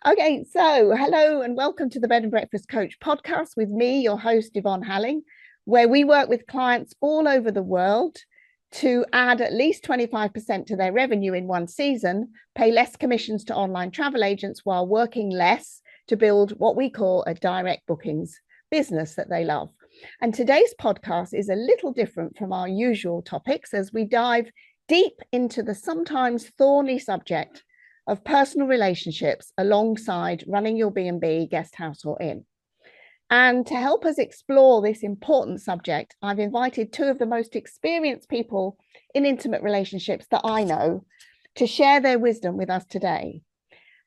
Okay, so hello and welcome to the Bed and Breakfast Coach podcast with me, your host, Yvonne Halling, where we work with clients all over the world to add at least 25% to their revenue in one season, pay less commissions to online travel agents while working less to build what we call a direct bookings business that they love. And today's podcast is a little different from our usual topics as we dive deep into the sometimes thorny subject of personal relationships alongside running your B&B, guest house or inn. And to help us explore this important subject, I've invited two of the most experienced people in intimate relationships that I know to share their wisdom with us today.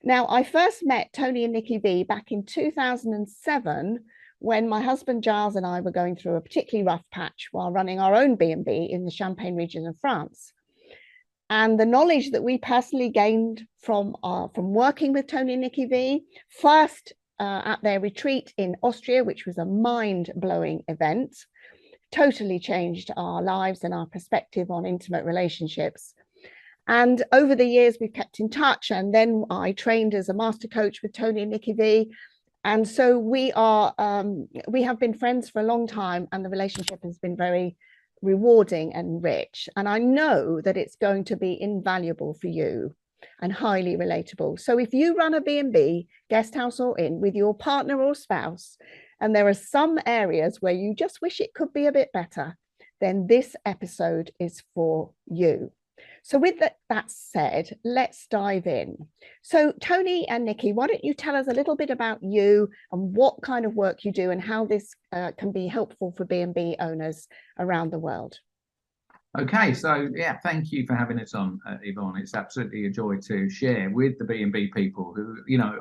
Now, I first met Tony and Nicki V back in 2007 when my husband Giles and I were going through a particularly rough patch while running our own B&B in the Champagne region of France. And the knowledge that we personally gained from working with Tony and Nicki V, first at their retreat in Austria, which was a mind-blowing event, totally changed our lives and our perspective on intimate relationships. And over the years, we've kept in touch. And then I trained as a master coach with Tony and Nicki V. And so we have been friends for a long time, and the relationship has been very rewarding and rich, and I know that it's going to be invaluable for you and highly relatable. So if you run a B&B, guest house or inn with your partner or spouse, and there are some areas where you just wish it could be a bit better, then this episode is for you. So with that said, let's dive in. So Tony and Nicki, why don't you tell us a little bit about you and what kind of work you do and how this can be helpful for B&B owners around the world? Okay, so yeah, thank you for having us on, Yvonne. It's absolutely a joy to share with the B&B people who,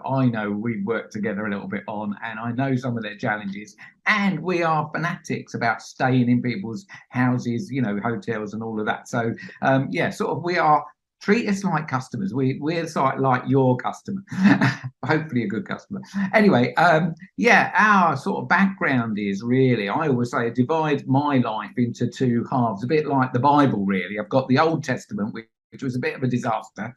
I know we've worked together a little bit on, and I know some of their challenges. And we are fanatics about staying in people's houses, hotels and all of that. So, we are. Treat us like customers. We're like your customer, hopefully a good customer. Anyway, our sort of background is really, I always say, I divide my life into two halves, a bit like the Bible, really. I've got the Old Testament, which was a bit of a disaster,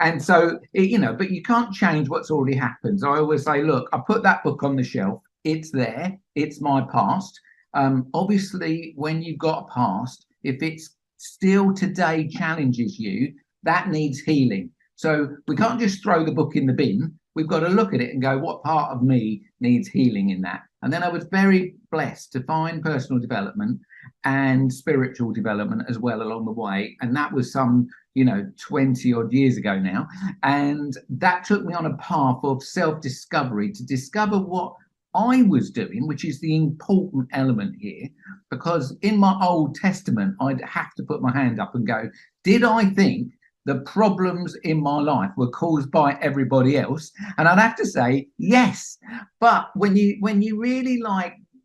and so but you can't change what's already happened. So I always say, look, I put that book on the shelf. It's there. It's my past. Obviously, when you've got a past, if it's still today challenges you, that needs healing. So we can't just throw the book in the bin. We've got to look at it and go, what part of me needs healing in that? And then I was very blessed to find personal development and spiritual development as well along the way. And that was some 20 odd years ago now. And that took me on a path of self-discovery to discover what I was doing, which is the important element here, because in my Old Testament, I'd have to put my hand up and go, did I think the problems in my life were caused by everybody else? And I'd have to say, yes. But when you really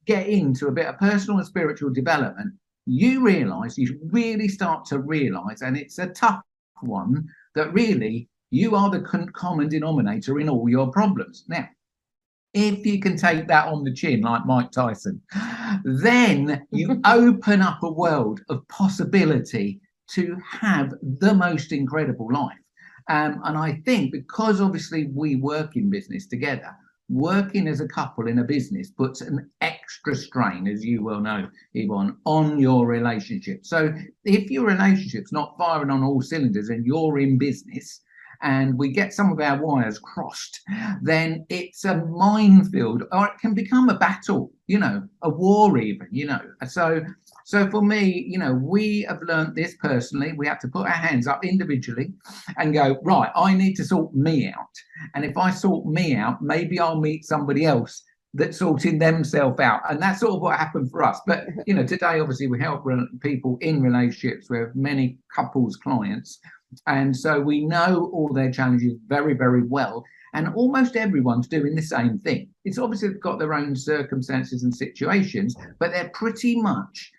get into a bit of personal and spiritual development, you really start to realize, and it's a tough one, that really you are the common denominator in all your problems. Now, if you can take that on the chin like Mike Tyson, then you open up a world of possibility to have the most incredible life. And I think because obviously we work in business together, working as a couple in a business puts an extra strain, as you well know, Yvonne, on your relationship. So if your relationship's not firing on all cylinders and you're in business, and we get some of our wires crossed, then it's a minefield, or it can become a battle, a war even, So for me, we have learned this personally. We have to put our hands up individually and go, right, I need to sort me out. And if I sort me out, maybe I'll meet somebody else that's sorting themselves out. And that's sort of what happened for us. But, today, obviously, we help people in relationships. We have many couples clients. And so we know all their challenges very, very well. And almost everyone's doing the same thing. It's obviously got their own circumstances and situations, but they're pretty much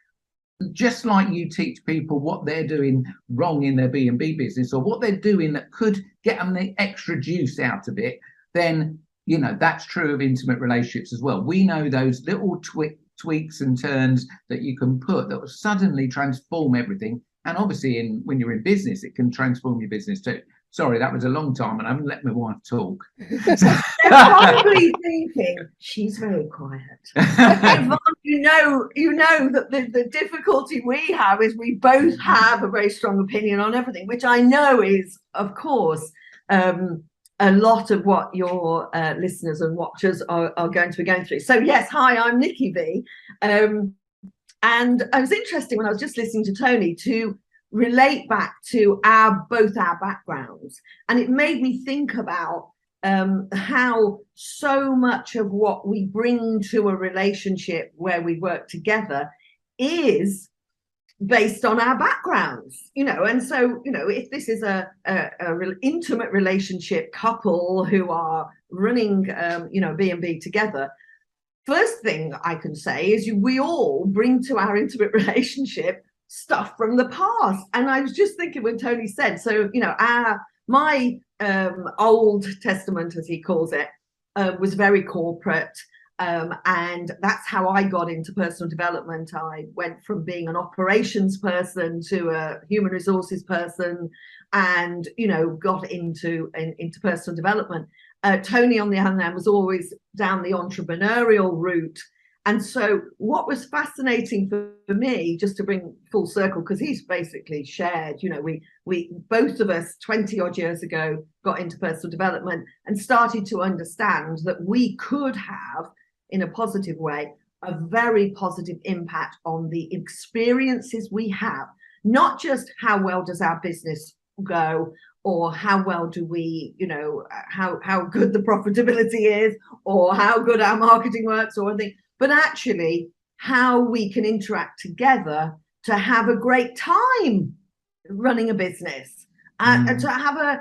just like you teach people what they're doing wrong in their B&B business or what they're doing that could get them the extra juice out of it, then, that's true of intimate relationships as well. We know those little tweaks and turns that you can put that will suddenly transform everything. And obviously, when you're in business, it can transform your business too. Sorry, that was a long time, and I haven't let my wife talk. They're probably thinking she's very quiet. Yvonne, you know that the difficulty we have is we both have a very strong opinion on everything, which I know is, of course, a lot of what your listeners and watchers are going to be going through. So yes, hi, I'm Nicki V. And it was interesting when I was just listening to Tony to relate back to both our backgrounds, and it made me think about how so much of what we bring to a relationship where we work together is based on our backgrounds, and so if this is a intimate relationship couple who are running B&B together, first thing I can say is we all bring to our intimate relationship stuff from the past. And I was just thinking when Tony said, so my Old Testament, as he calls it, was very corporate, and that's how I got into personal development. I went from being an operations person to a human resources person, and got into personal development. Tony, on the other hand, was always down the entrepreneurial route. And so what was fascinating for me, just to bring full circle, because he's basically shared, we both of us 20 odd years ago got into personal development and started to understand that we could have, in a positive way, a very positive impact on the experiences we have, not just how well does our business go, or how well do we, how good the profitability is, or how good our marketing works, or anything, but actually how we can interact together to have a great time running a business, and to have I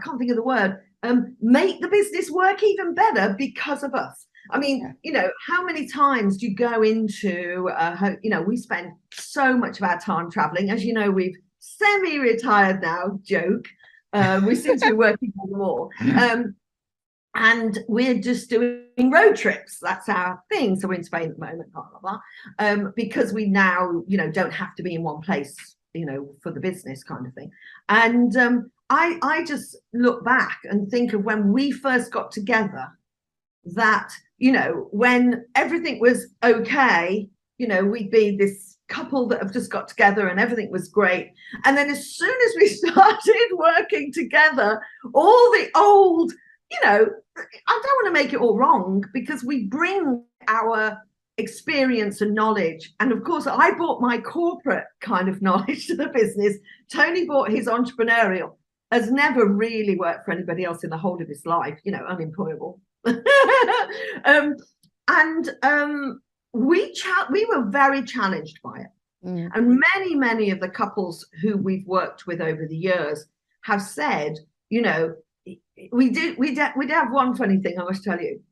can't think of the word, make the business work even better because of us. I mean, how many times do you go into, we spend so much of our time traveling. As you know, we've semi-retired now, joke. We seem to be working on more. And we're just doing road trips. That's our thing. So we're in Spain at the moment, blah, blah, blah. Because we now, don't have to be in one place, for the business kind of thing. And I just look back and think of when we first got together, that, when everything was okay, we'd be this couple that have just got together and everything was great. And then as soon as we started working together, all the old, I don't want to make it all wrong, because we bring our experience and knowledge. And of course, I brought my corporate kind of knowledge to the business. Tony brought his entrepreneurial, has never really worked for anybody else in the whole of his life, unemployable. We were very challenged by it. And many of the couples who we've worked with over the years have said, we'd have one funny thing I must tell you,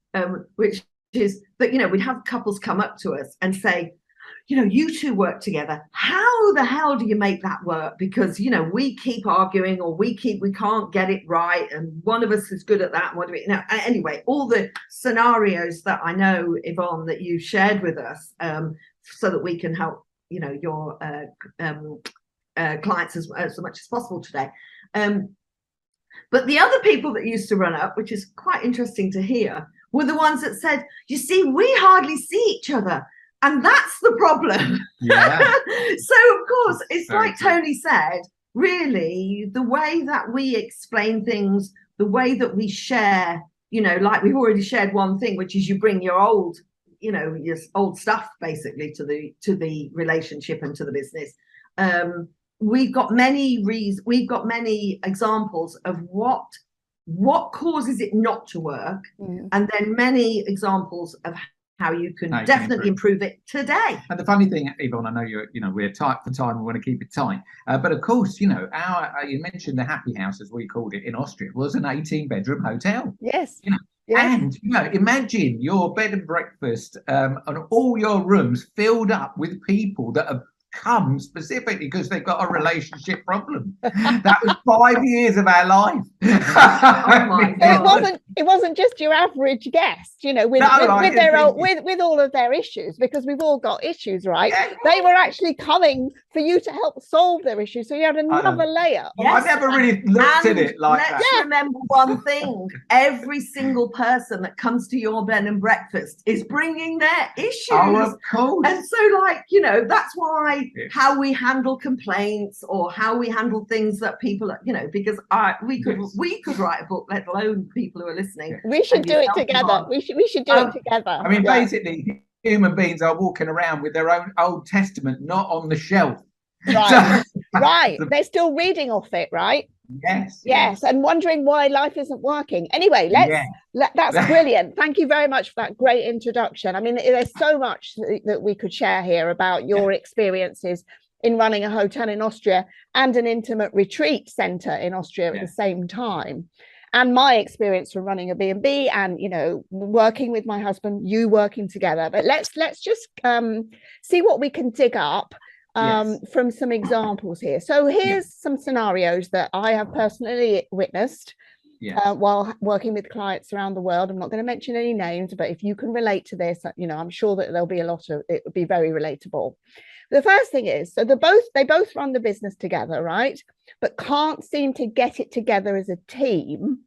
which is that we'd have couples come up to us and say, you two work together, how the hell do you make that work? Because we keep arguing, or we can't get it right, and one of us is good at that, and what do we anyway, all the scenarios that I know, Yvonne, that you shared with us, so that we can help your clients as much as possible today. But the other people that used to run up, which is quite interesting to hear, were the ones that said, you see, we hardly see each other. And that's the problem. Yeah. So, of course, it's very like Tony said, really, the way that we explain things, the way that we share, like we've already shared one thing, which is you bring your old, your old stuff basically to the relationship and to the business. We've got many examples of what causes it not to work, and then many examples of how you can definitely improve it today. And the funny thing, Yvonne, I know we're tight for time. We want to keep it tight, but of course, you mentioned the Happy House, as we called it in Austria, was an 18-bedroom hotel. Yes. And imagine your bed and breakfast, and all your rooms filled up with people that have come specifically because they've got a relationship problem. That was 5 years of our life. Oh my God. it wasn't just your average guest, you know, with all of their issues, because we've all got issues, right? Yeah. They were actually coming for you to help solve their issues. So you had another layer. Yes. I never really looked at it like let's that. remember one thing: every single person that comes to your bed and breakfast is bringing their issues. Oh, of course. And so, like, you know, that's why how we handle complaints or how we handle things that people, you know, because we could write a book, let alone people who are listening. We should do it together. We should do it together. I mean, basically, human beings are walking around with their own Old Testament not on the shelf. Right. Right. They're still reading off it, right? Yes. And wondering why life isn't working. Anyway, that's brilliant. Thank you very much for that great introduction. I mean, there's so much that we could share here about your experiences in running a hotel in Austria and an intimate retreat center in Austria at the same time. And my experience from running a B&B and, you know, working with my husband, you working together. But let's just see what we can dig up from some examples here. So here's some scenarios that I have personally witnessed while working with clients around the world. I'm not going to mention any names, but if you can relate to this, you know, I'm sure that there'll be a lot of it would be very relatable. The first thing is, so they both run the business together, right? But can't seem to get it together as a team.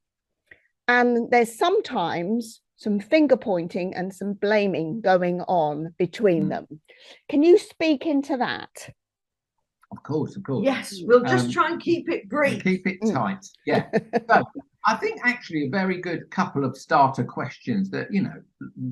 And there's sometimes some finger pointing and some blaming going on between them. Can you speak into that? Of course. Yes, we'll just try and keep it brief. Keep it tight. Yeah. So I think actually a very good couple of starter questions that, you know,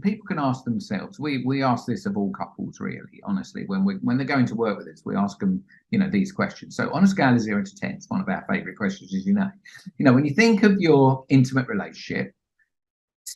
people can ask themselves. We ask this of all couples, really, honestly, when they're going to work with us, we ask them, you know, these questions. So on a scale of 0 to 10, it's one of our favorite questions, as you know, when you think of your intimate relationship,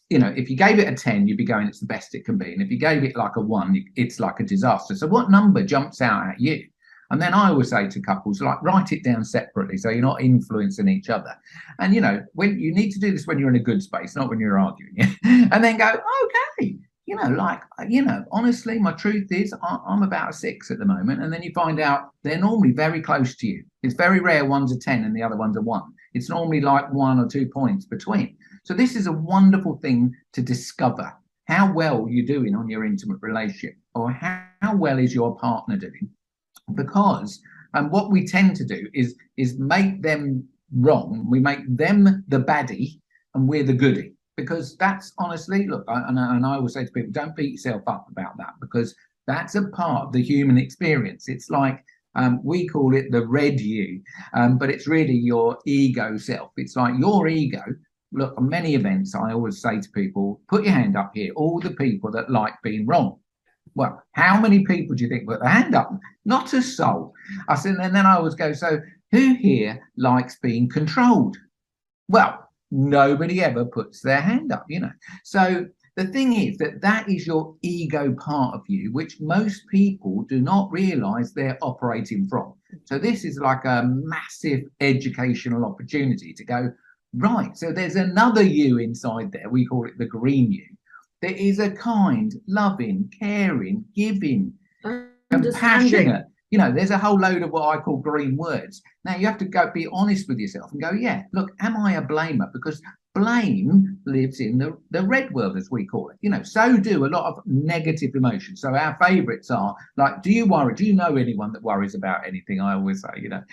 you know, if you gave it a 10, you'd be going, it's the best it can be. And if you gave it like a 1, it's like a disaster. So what number jumps out at you? And then I always say to couples, like, write it down separately so you're not influencing each other. And, you know, when you need to do this when you're in a good space, not when you're arguing. And then go, okay, you know, like, you know, honestly, my truth is I'm about a 6 at the moment. And then you find out they're normally very close to you. It's very rare one's a 10 and the other one's a 1. It's normally like 1 or 2 points between. So this is a wonderful thing to discover how well you're doing on your intimate relationship, or how well is your partner doing. Because what we tend to do is make them wrong. We make them the baddie and we're the goodie, because that's honestly, look, and I always say to people, don't beat yourself up about that, because that's a part of the human experience. It's like we call it the red you, but it's really your ego self. It's like your ego. Look, on many events, I always say to people, put your hand up here, all the people that like being wrong. Well, how many people do you think put their hand up? Not a soul. I said, and then I always go, so who here likes being controlled? Well, nobody ever puts their hand up, you know. So the thing is that is your ego part of you, which most people do not realize they're operating from. So this is like a massive educational opportunity to go, right, so there's another you inside there. We call it the green you. There is a kind, loving, caring, giving, compassionate. You know, there's a whole load of what I call green words. Now you have to go be honest with yourself and go, yeah, look, am I a blamer? Because blame lives in the red world, as we call it. You know, so do a lot of negative emotions. So our favorites are like, do you worry? Do you know anyone that worries about anything? I always say, you know,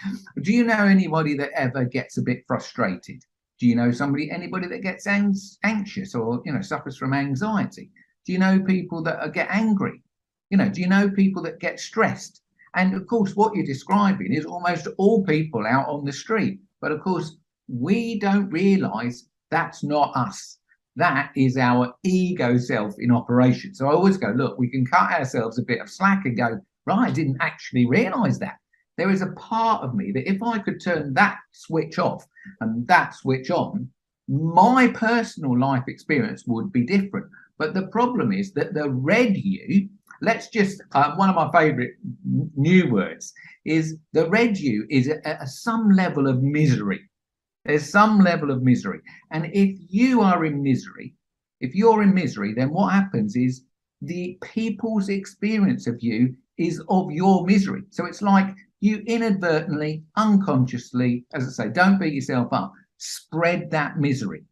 do you know anybody that ever gets a bit frustrated? Do you know anybody that gets anxious or, you know, suffers from anxiety? Do you know people that get angry? You know, do you know people that get stressed? And of course, what you're describing is almost all people out on the street. But of course, we don't realize that's not us. That is our ego self in operation. So I always go, look, we can cut ourselves a bit of slack and go, right, I didn't actually realize that. There is a part of me that if I could turn that switch off and that switch on, my personal life experience would be different. But the problem is that the red you, let's just, one of my favorite new words is the red you is at some level of misery. There's some level of misery. And if you are in misery, if you're in misery, then what happens is the people's experience of you is of your misery. So it's like you inadvertently, unconsciously, as I say, don't beat yourself up, spread that misery.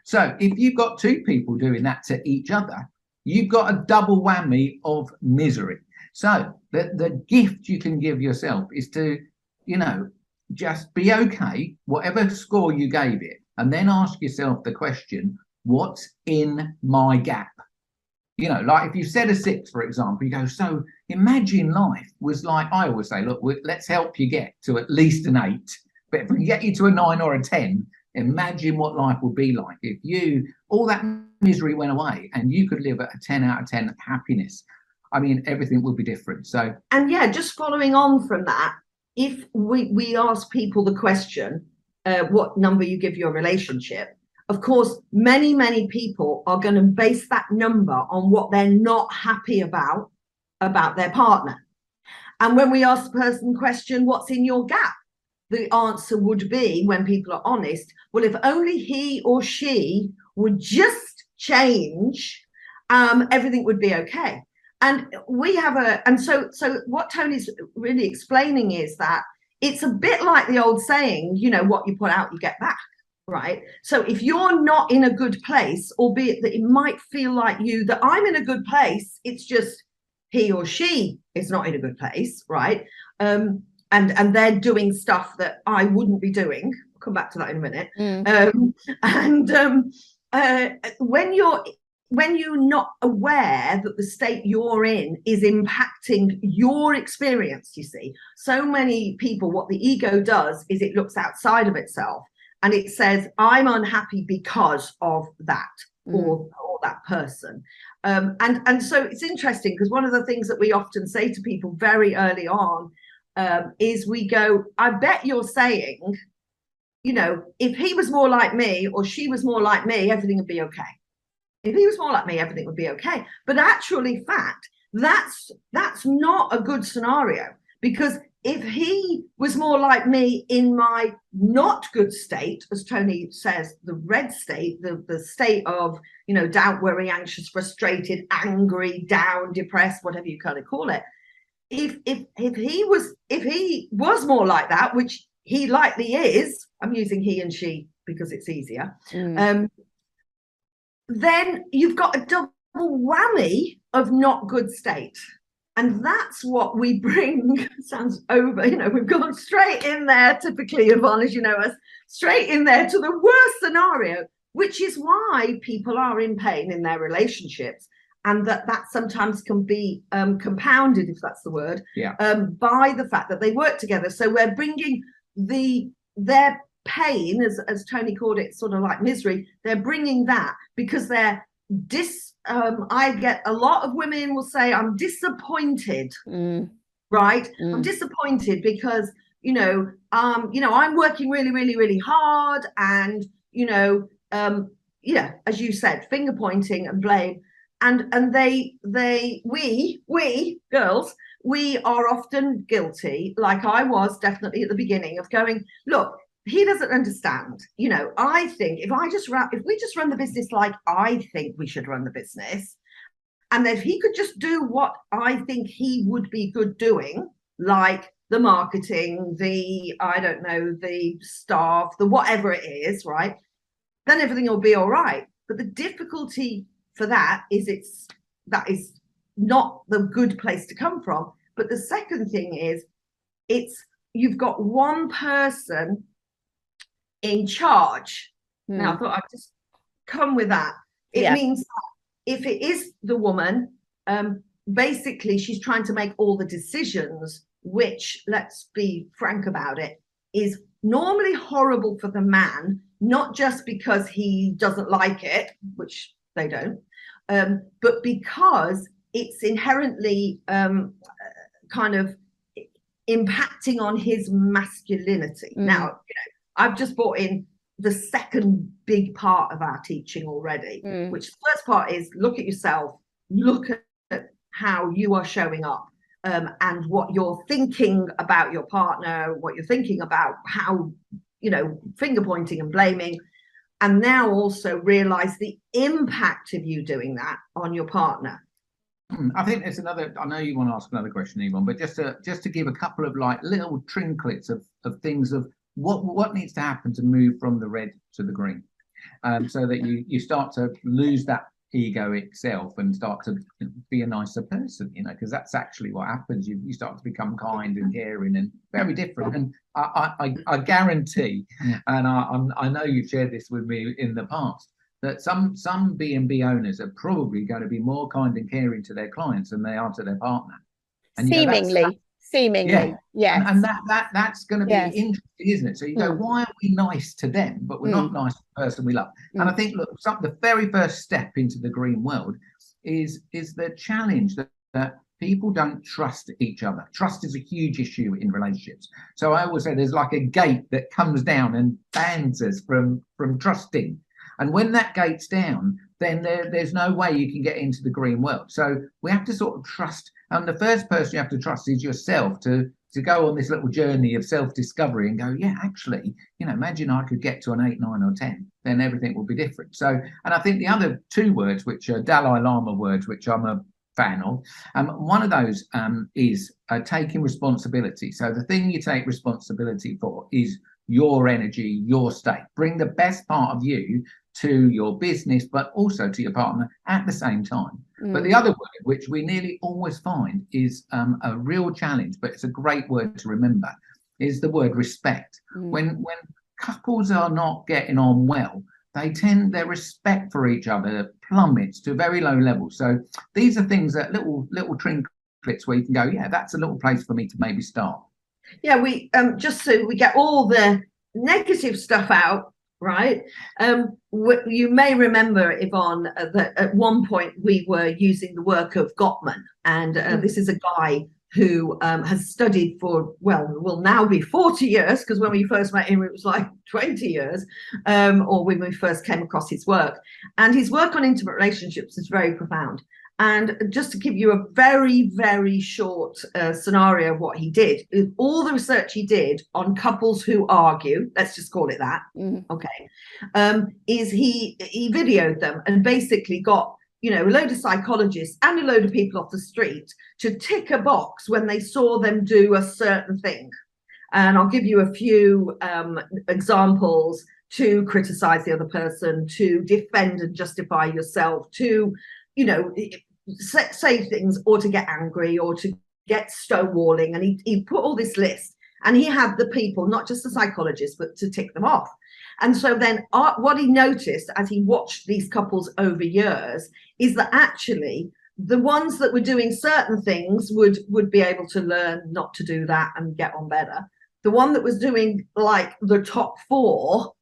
So if you've got two people doing that to each other, you've got a double whammy of misery. So the gift you can give yourself is to, just be okay, whatever score you gave it, and then ask yourself the question, what's in my gap? Like if you said a 6, for example, you go, so imagine life was like, I always say, look, let's help you get to at least an 8. But if we can get you to a 9 or a 10, imagine what life would be like if all that misery went away and you could live at a 10 out of 10 happiness. I mean, everything would be different. So, and yeah, just following on from that, if we ask people the question, what number you give your relationship, of course, many people are going to base that number on what they're not happy about their partner. And when we ask the person the question, what's in your gap? The answer would be, when people are honest, well, if only he or she would just change, everything would be okay. And we have so what Tony's really explaining is that it's a bit like the old saying, what you put out, you get back, right? So if you're not in a good place, albeit that it might feel like that I'm in a good place, it's just he or she is not in a good place, right? And they're doing stuff that I wouldn't be doing. I'll come back to that in a minute. When you're not aware that the state you're in is impacting your experience, you see, so many people, what the ego does is it looks outside of itself and it says, I'm unhappy because of that or that person. And so it's interesting because one of the things that we often say to people very early on is we go, I bet you're saying, if he was more like me or she was more like me, everything would be okay. If he was more like me, everything would be okay. But actually, that's not a good scenario, because if he was more like me in my not good state, as Tony says, the red state, the state of, doubt, worry, anxious, frustrated, angry, down, depressed, whatever you kind of call it. If he was more like that, which he likely is, I'm using he and she because it's easier. Then you've got a double whammy of not good state. And that's what we bring, sounds over, we've gone straight in there, typically, Yvonne, as you know us, straight in there to the worst scenario, which is why people are in pain in their relationships. And that sometimes can be compounded, if that's the word, by the fact that they work together. So we're bringing their pain, as Tony called it, sort of like misery, they're bringing that because they're I get a lot of women will say, I'm disappointed, right? I'm disappointed because, I'm working really, really, really hard. And, as you said, finger pointing and blame. And we girls, we are often guilty, like I was definitely at the beginning, of going, look, he doesn't understand. I think if we just run the business like I think we should run the business, and if he could just do what I think he would be good doing, like the marketing, the staff, the whatever it is, right, then everything will be all right. But the difficulty for that is that is not the good place to come from. But the second thing is, you've got one person in charge. Now I thought I'd just come with that. It means that if it is the woman, basically she's trying to make all the decisions, which, let's be frank about it, is normally horrible for the man, not just because he doesn't like it, which they don't, but because it's inherently kind of impacting on his masculinity. Now, I've just brought in the second big part of our teaching already, which the first part is look at yourself, look at how you are showing up, and what you're thinking about your partner, what you're thinking about how, finger pointing and blaming. And now also realize the impact of you doing that on your partner. I think there's another, I know you want to ask another question, Yvonne, but just to give a couple of like little trinklets of things of what needs to happen to move from the red to the green. so that you start to lose that egoic self and start to be a nicer person, because that's actually what happens. You start to become kind and caring and very different. And I guarantee, and I know you've shared this with me in the past, that some B&B owners are probably going to be more kind and caring to their clients than they are to their partner. And Seemingly, yes. And that's going to be interesting, isn't it? So you go, why are we nice to them, but we're not nice to the person we love? And I think, look, the very first step into the green world is the challenge that people don't trust each other. Trust is a huge issue in relationships. So I always say there's like a gate that comes down and bans us from trusting. And when that gate's down, then there's no way you can get into the green world. So we have to sort of trust. And the first person you have to trust is yourself to go on this little journey of self-discovery and go, yeah, actually, imagine I could get to an 8, 9 or 10, then everything will be different. So, and I think the other 2 words, which are Dalai Lama words, which I'm a fan of, one of those is taking responsibility. So the thing you take responsibility for is your energy, your state. Bring the best part of you to your business, but also to your partner at the same time. But the other word, which we nearly always find is a real challenge, but it's a great word to remember, is the word respect. When couples are not getting on well, their respect for each other plummets to very low levels. So these are things that little trinkets where you can go, yeah, that's a little place for me to maybe start. Yeah, we just so we get all the negative stuff out, right? You may remember, Yvonne, that at one point we were using the work of Gottman, and this is a guy who has studied for, will now be 40 years, because when we first met him, it was like 20 years, or when we first came across his work. And his work on intimate relationships is very profound. And just to give you a very, very short scenario of what he did, all the research he did on couples who argue, let's just call it that, okay, is he videoed them and basically got, a load of psychologists and a load of people off the street to tick a box when they saw them do a certain thing. And I'll give you a few examples: to criticize the other person, to defend and justify yourself, to say things, or to get angry, or to get stonewalling. And he put all this list, and he had the people, not just the psychologists, but to tick them off. And so then what he noticed as he watched these couples over years is that actually the ones that were doing certain things would be able to learn not to do that and get on better. The one that was doing like the top 4,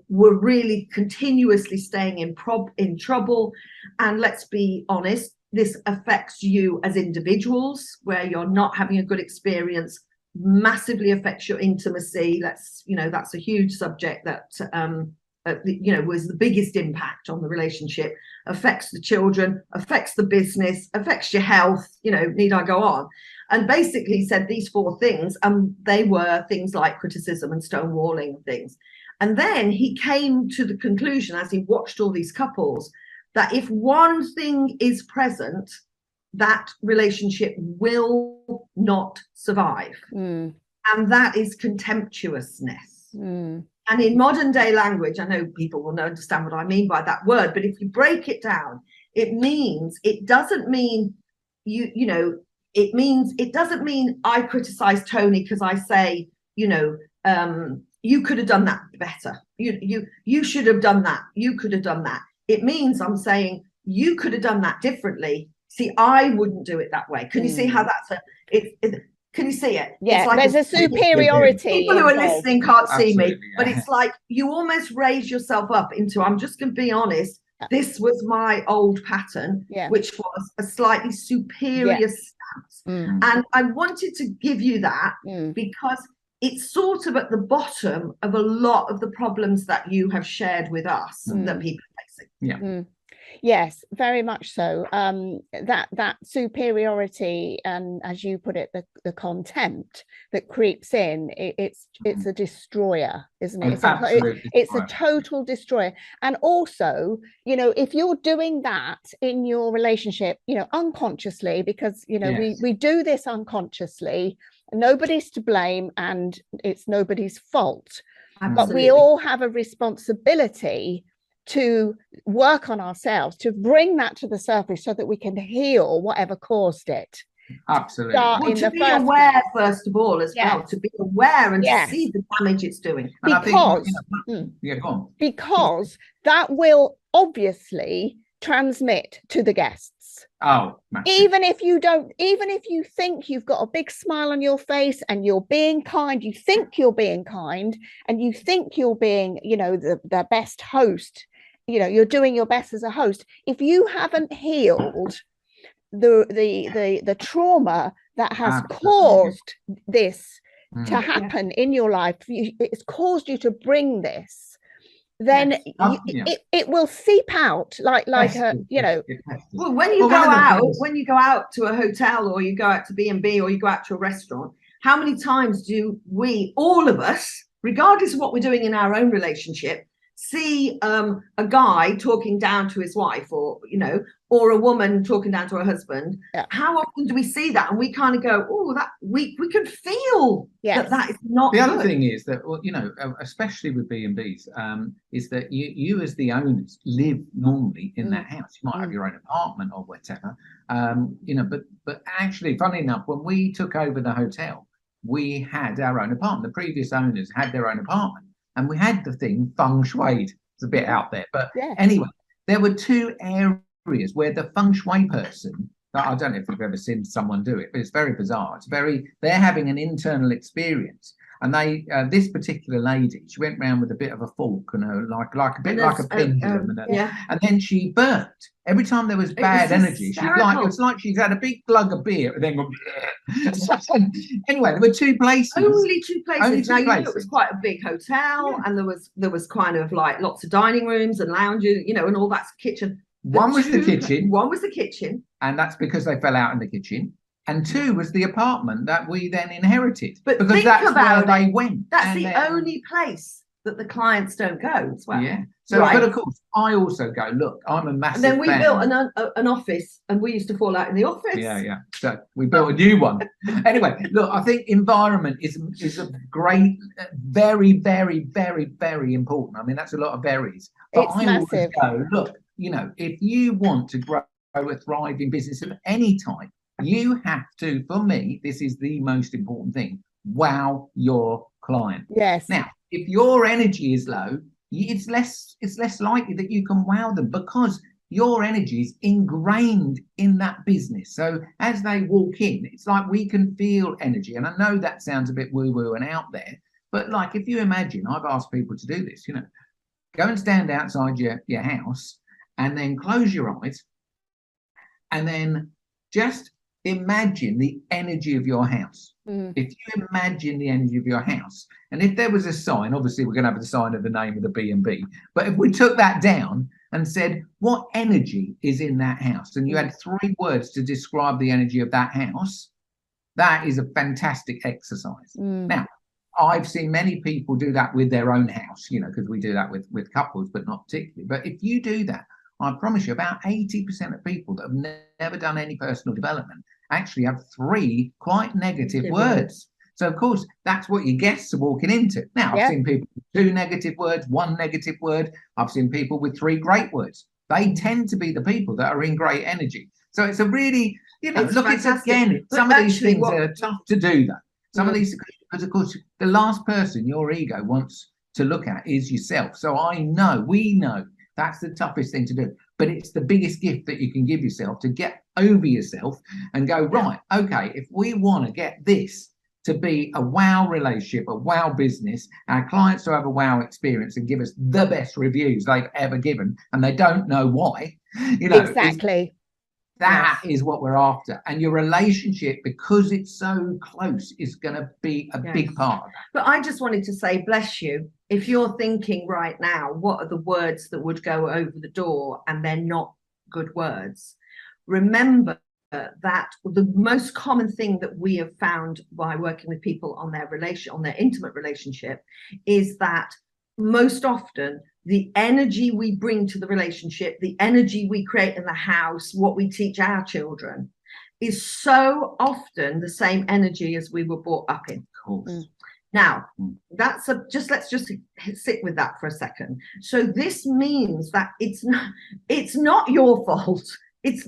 were really continuously staying in trouble. And let's be honest, this affects you as individuals, where you're not having a good experience, massively affects your intimacy. That's a huge subject that was the biggest impact on the relationship, affects the children, affects the business, affects your health, need I go on? And basically said these 4 things, they were things like criticism and stonewalling and things. And then he came to the conclusion, as he watched all these couples, that if one thing is present, that relationship will not survive. And that is contemptuousness. And in modern day language, I know people will understand what I mean by that word, but if you break it down, it doesn't mean it doesn't mean I criticize Tony because I say, you could have done that better. You should have done that. You could have done that. It means I'm saying you could have done that differently. See, I wouldn't do it that way. Can you see how that's can you see it? Yeah, like there's a superiority. People who are listening can't see me, but yeah. It's like you almost raise yourself up into, I'm just going to be honest, this was my old pattern, which was a slightly superior stance. And I wanted to give you that because it's sort of at the bottom of a lot of the problems that you have shared with us that people are facing. Yes, very much so. That superiority, and as you put it, the contempt that creeps in, it's a destroyer, isn't it? It's a total destroyer. And also, if you're doing that in your relationship, unconsciously, because we do this unconsciously, nobody's to blame and it's nobody's fault. but we all have a responsibility to work on ourselves, to bring that to the surface so that we can heal whatever caused it. Absolutely. To be aware, first of all, as well, to be aware and to see the damage it's doing. And because, go on. Because that will obviously transmit to the guests. Oh, massive. Even if you think you've got a big smile on your face and you're being kind, you think you're being kind, and you think you're being, the best host, you're doing your best as a host. If you haven't healed the trauma that has caused this to happen in your life, it's caused you to bring this, then it will seep out like well, when you go out to a hotel, or you go out to B&B, or you go out to a restaurant, how many times do we, all of us, regardless of what we're doing in our own relationship, see a guy talking down to his wife, or a woman talking down to her husband? How often do we see that, and we kind of go, oh, that we can feel that is not the good. other thing is that, especially with B&Bs, is that you as the owners live normally in that house. You might have your own apartment or whatever, but actually, funny enough, when we took over the hotel, we had our own apartment. The previous owners had their own apartment, and we had the thing feng shuied. It's a bit out there, but anyway, there were two areas where the feng shui person, I don't know if you've ever seen someone do it, but it's very bizarre. They're having an internal experience, and this particular lady, she went around with a bit of a fork and like a pendulum, and then she burnt every time there was bad energy. It's like she's had a big glug of beer and then gone. Anyway, there were two places. Only two places. Now, it was quite a big hotel, and there was kind of like lots of dining rooms and lounges, and all that's kitchen. One was the kitchen. And that's because they fell out in the kitchen. And two was the apartment that we then inherited. But because that's where they went. That's the only place that the clients don't go as well. Yeah. So, but of course, I also go, look, I'm a massive fan. And then we fan. built an office, and we used to fall out in the office. Yeah. So we built a new one. Anyway, look, I think environment is a great, very, very, very, very important. I mean, that's a lot of berries. But it's massive. Always go, look, if you want to grow a thriving business of any type, you have to, for me, this is the most important thing, wow your client. Yes. Now, if your energy is low, it's less likely that you can wow them, because your energy is ingrained in that business. So as they walk in, it's like we can feel energy. And I know that sounds a bit woo-woo and out there, but like, if you imagine, I've asked people to do this, go and stand outside your house, and then close your eyes, and then just imagine the energy of your house. If you imagine the energy of your house, and if there was a sign, obviously we're going to have the sign of the name of the B&B, but if we took that down and said, what energy is in that house, and you had 3 words to describe the energy of that house, that is a fantastic exercise. Now, I've seen many people do that with their own house, because we do that with couples, but not particularly. But if you do that, I promise you, about 80% of people that have never done any personal development actually have 3 quite negative words. So, of course, that's what your guests are walking into. Now, I've seen people with 2 negative words, 1 negative word. I've seen people with 3 great words. They tend to be the people that are in great energy. So it's a really, look, it's again, some of these things are tough to do, though. Some of these, because, of course, the last person your ego wants to look at is yourself. So we know that's the toughest thing to do, but it's the biggest gift that you can give yourself, to get over yourself and go, right, okay, if we want to get this to be a wow relationship, a wow business, our clients to have a wow experience and give us the best reviews they've ever given, and they don't know why, exactly. That is what we're after. And your relationship, because it's so close, is going to be a big part of that. But I just wanted to say, bless you, if you're thinking right now, what are the words that would go over the door, and they're not good words, remember that the most common thing that we have found by working with people on their intimate relationship, is that most often the energy we bring to the relationship, the energy we create in the house, what we teach our children, is so often the same energy as we were brought up in. Of course. Now, let's just sit with that for a second. So this means that it's not your fault. It's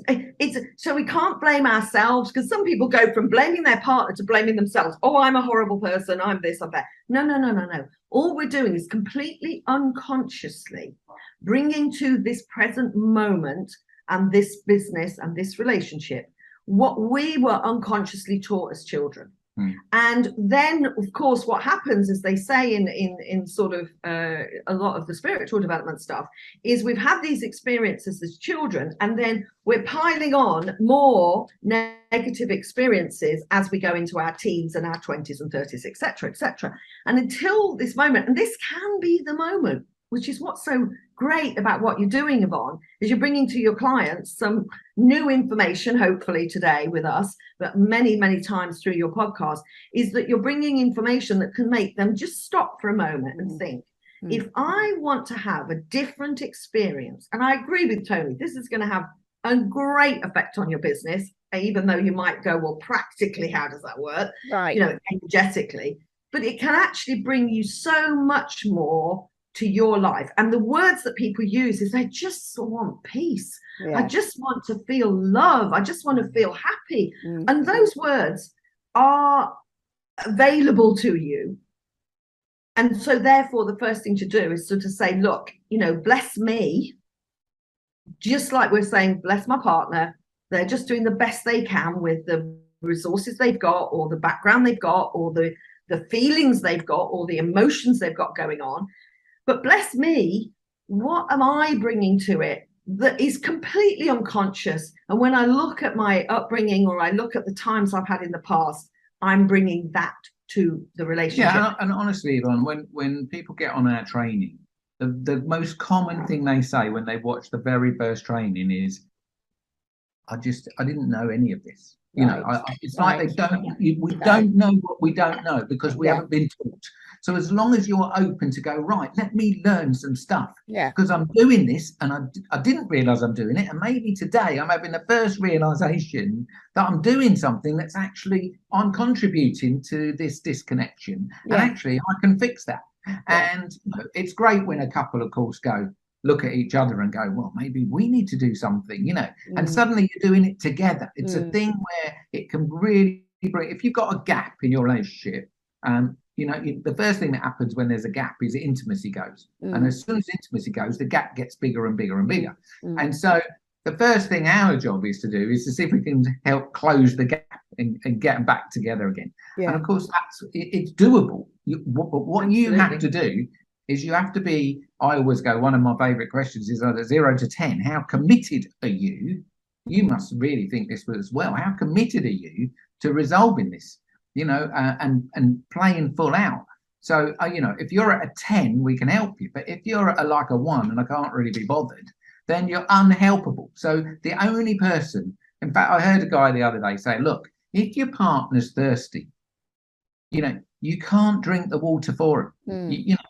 so we can't blame ourselves, because some people go from blaming their partner to blaming themselves. Oh, I'm a horrible person. I'm this, I'm that. No. All we're doing is completely unconsciously bringing to this present moment and this business and this relationship what we were unconsciously taught as children. And then, of course, what happens, as they say in sort of a lot of the spiritual development stuff, is we've had these experiences as children, and then we're piling on more negative experiences as we go into our teens and our 20s and 30s, etc., etc. And until this moment, and this can be the moment, which is what's so great about what you're doing, Yvonne, is you're bringing to your clients some new information, hopefully today with us, but many, many times through your podcast, is that you're bringing information that can make them just stop for a moment and think, if I want to have a different experience, and I agree with Tony, this is going to have a great effect on your business, even though you might go, well, practically, how does that work? Right. You know, energetically, but it can actually bring you so much more to your life. And the words that people use is, I just want peace. I just want to feel love. I just want to feel happy. And those words are available to you. And so therefore, the first thing to do is to say, look, you know, bless me, just like we're saying, bless my partner. They're just doing the best they can with the resources they've got, or the background they've got, or the feelings they've got, or the emotions they've got going on. But bless me, what am I bringing to it that is completely unconscious? And when I look at my upbringing, or I look at the times I've had in the past, I'm bringing that to the relationship. Yeah, and honestly, Yvonne, when people get on our training, the most common thing they say when they watch the very first training is, I didn't know any of this. You know, it's like we don't know what we don't know, because we haven't been taught. So as long as you're open to go, right, let me learn some stuff, because I'm doing this and I didn't realize I'm doing it. And maybe today I'm having the first realization that I'm doing something that's actually, I'm contributing to this disconnection. And actually I can fix that. And it's great when a couple, of course, go, look at each other and go, well, maybe we need to do something, you know, and suddenly you're doing it together. It's a thing where it can really bring, if you've got a gap in your relationship, you know, the first thing that happens when there's a gap is intimacy goes. And as soon as intimacy goes, the gap gets bigger and bigger and bigger. And so the first thing our job is to do is to see if we can help close the gap and get them back together again. And of course, it's doable. But what you have to do is you have to be, I always go, one of my favorite questions is 0 to 10. How committed are you? You must really think this as well. How committed are you to resolving this, you know, and playing full out? So, you know, if you're at a 10, we can help you. But if you're at like a 1 and I can't really be bothered, then you're unhelpable. So the only person, in fact, I heard a guy the other day say, look, if your partner's thirsty, you know, you can't drink the water for him. You know,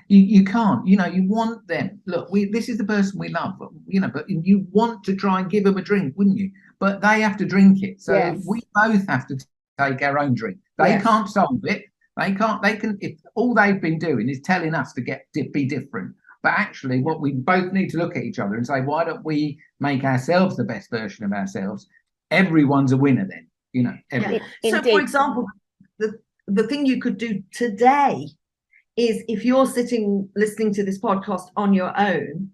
you can't, you know, you want them. Look, this is the person we love, you know, but you want to try and give them a drink, wouldn't you? But they have to drink it. So we both have to take our own drink. They can't solve it. They can, if all they've been doing is telling us to be different. But actually what we both need to look at each other and say, why don't we make ourselves the best version of ourselves? Everyone's a winner then, you know. So for example, the thing you could do today is, if you're sitting listening to this podcast on your own,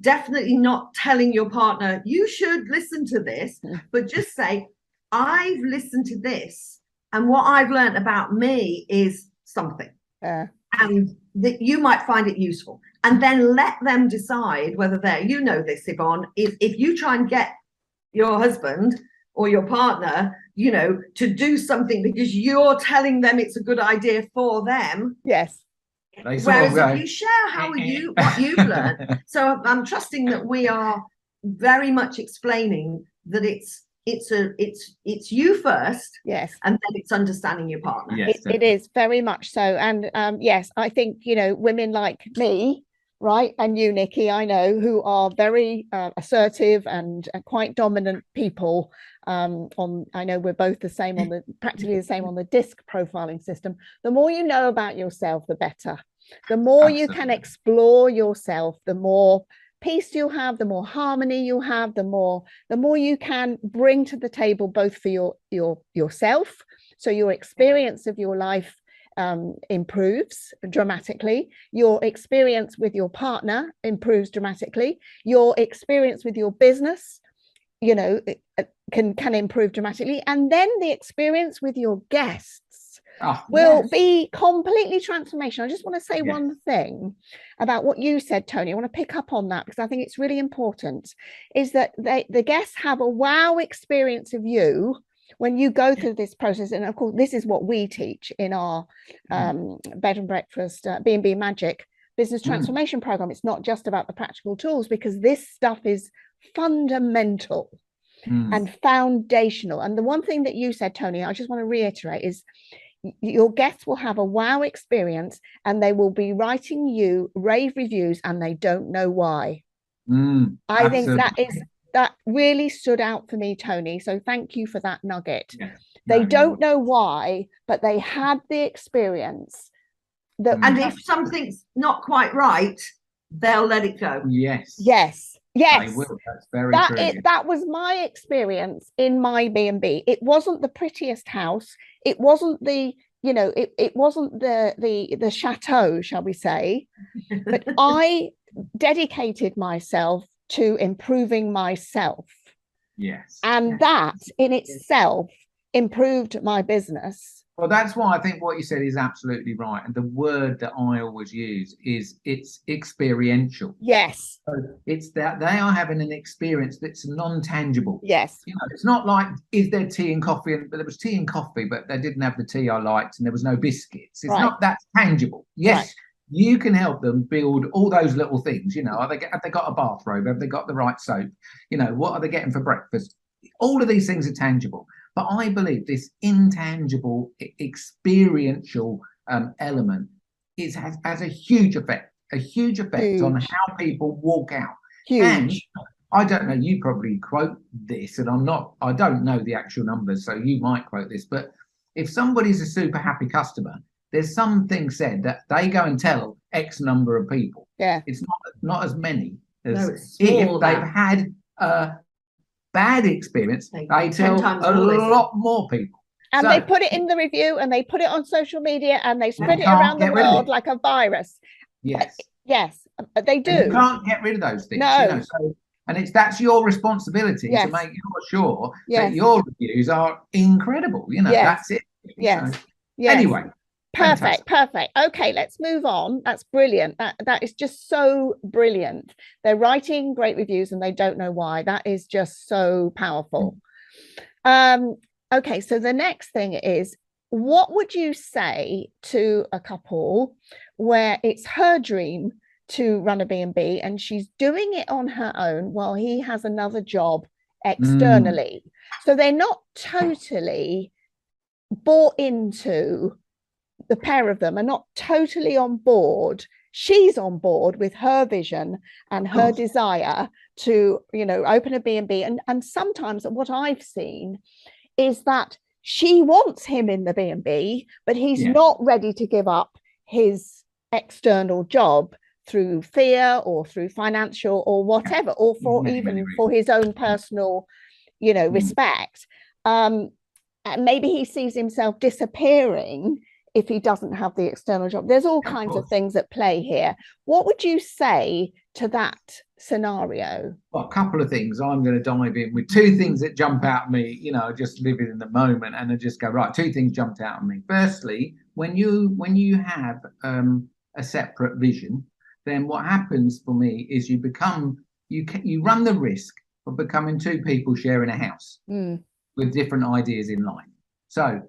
definitely not telling your partner, you should listen to this, but just say, I've listened to this, and what I've learned about me is something. And that you might find it useful. And then let them decide whether you know this, Yvonne, if you try and get your husband or your partner, you know, to do something because you're telling them it's a good idea for them. Yes. Whereas if you share what you've learned. So I'm trusting that we are very much explaining that it's you first. Yes. And then it's understanding your partner. Yes, it is very much so. And yes, I think, you know, women like me, right, and you, Nicki, I know, who are very assertive and quite dominant people, I know we're both the same on the practically the same on the DISC profiling system. The more you know about yourself, the better. The more you can explore yourself, the more peace you'll have, the more harmony you'll have, the more you can bring to the table, both for yourself, so your experience of your life improves dramatically, your experience with your partner improves dramatically, your experience with your business, you know, can improve dramatically, and then the experience with your guests will be completely transformational. I just want to say one thing about what you said, Tony. I want to pick up on that because I think it's really important, is that the guests have a wow experience of you when you go through this process. And of course, this is what we teach in our bed and breakfast B&B Magic business transformation program. It's not just about the practical tools, because this stuff is fundamental and foundational. And the one thing that you said, Tony, I just want to reiterate, is your guests will have a wow experience and they will be writing you rave reviews and they don't know why. I think that really stood out for me, Tony. So thank you for that nugget. They don't know why, but they had the experience. And if something's not quite right, they'll let it go. Yes. They will. That's very true. That was my experience in my B&B. It wasn't the prettiest house. It wasn't the, you know, it wasn't the chateau, shall we say, but I dedicated myself to improving myself. And that in itself improved my business. Well, that's why I think what you said is absolutely right. And the word that I always use is it's experiential. Yes. So it's that they are having an experience that's non-tangible. Yes. You know, it's not like, is there tea and coffee? But there was tea and coffee, but they didn't have the tea I liked, and there was no biscuits. It's not that tangible. Yes. You can help them build all those little things. You know, have they got a bathrobe? Have they got the right soap? You know, what are they getting for breakfast? All of these things are tangible. But I believe this intangible, experiential element has a huge effect on how people walk out. And I don't know, you probably quote this, and I don't know the actual numbers, so you might quote this, but if somebody's a super happy customer, there's something said that they go and tell X number of people. It's not as many as if they've had bad experience, they tell a lot more people. And they put it in the review, and they put it on social media, and they spread it around the world like a virus. Yes, they do. And you can't get rid of those things. No. You know, so, and that's your responsibility to make sure that your reviews are incredible. You know, that's it. So, anyway. Perfect. Okay, let's move on. That's brilliant. That is just so brilliant. They're writing great reviews and they don't know why. That is just so powerful. Okay, so the next thing is, what would you say to a couple where it's her dream to run a B&B and she's doing it on her own while he has another job externally? So they're not totally bought into, the pair of them are not totally on board. She's on board with her vision and her desire to, you know, open a B&B. And sometimes what I've seen is that she wants him in the B&B, but he's not ready to give up his external job through fear or through financial or whatever, or for even for his own personal, you know, respect. And maybe he sees himself disappearing if he doesn't have the external job. There's all kinds of things at play here. What would you say to that scenario? Well, a couple of things. I'm going to dive in with two things that jump out at me, you know, just living in the moment, and I just go, right, two things jumped out at me. Firstly, when you have a separate vision, then what happens for me is you run the risk of becoming two people sharing a house with different ideas in life. So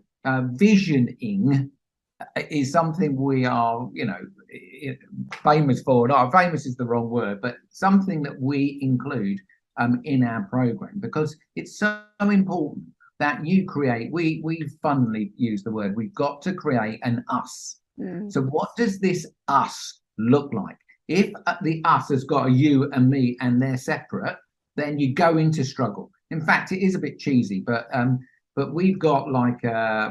visioning is something we are, you know, famous for. No, famous is the wrong word, but something that we include in our program, because it's so important that you create. We funnily use the word. We've got to create an us. So what does this us look like? If the us has got a you and me and they're separate, then you go into struggle. In fact, it is a bit cheesy, but we've got like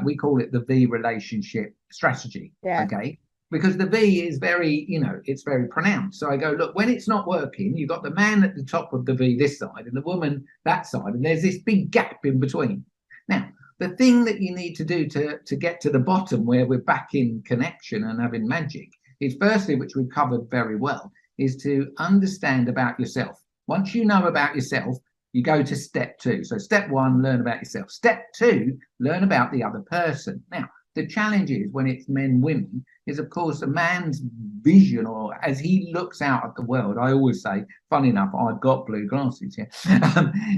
we call it the V relationship strategy. Yeah. Okay. Because the V is very, it's very pronounced. So I go, look, when it's not working, you've got the man at the top of the V this side and the woman that side, and there's this big gap in between. Now, the thing that you need to do to get to the bottom where we're back in connection and having magic is, firstly, which we've covered very well, is to understand about yourself. Once you know about yourself, you go to step 2. So step 1, learn about yourself. Step 2, learn about the other person. Now, the challenge is when it's men, women, is of course a man's vision, or as he looks out at the world. I always say, funny enough, I've got blue glasses. Yeah,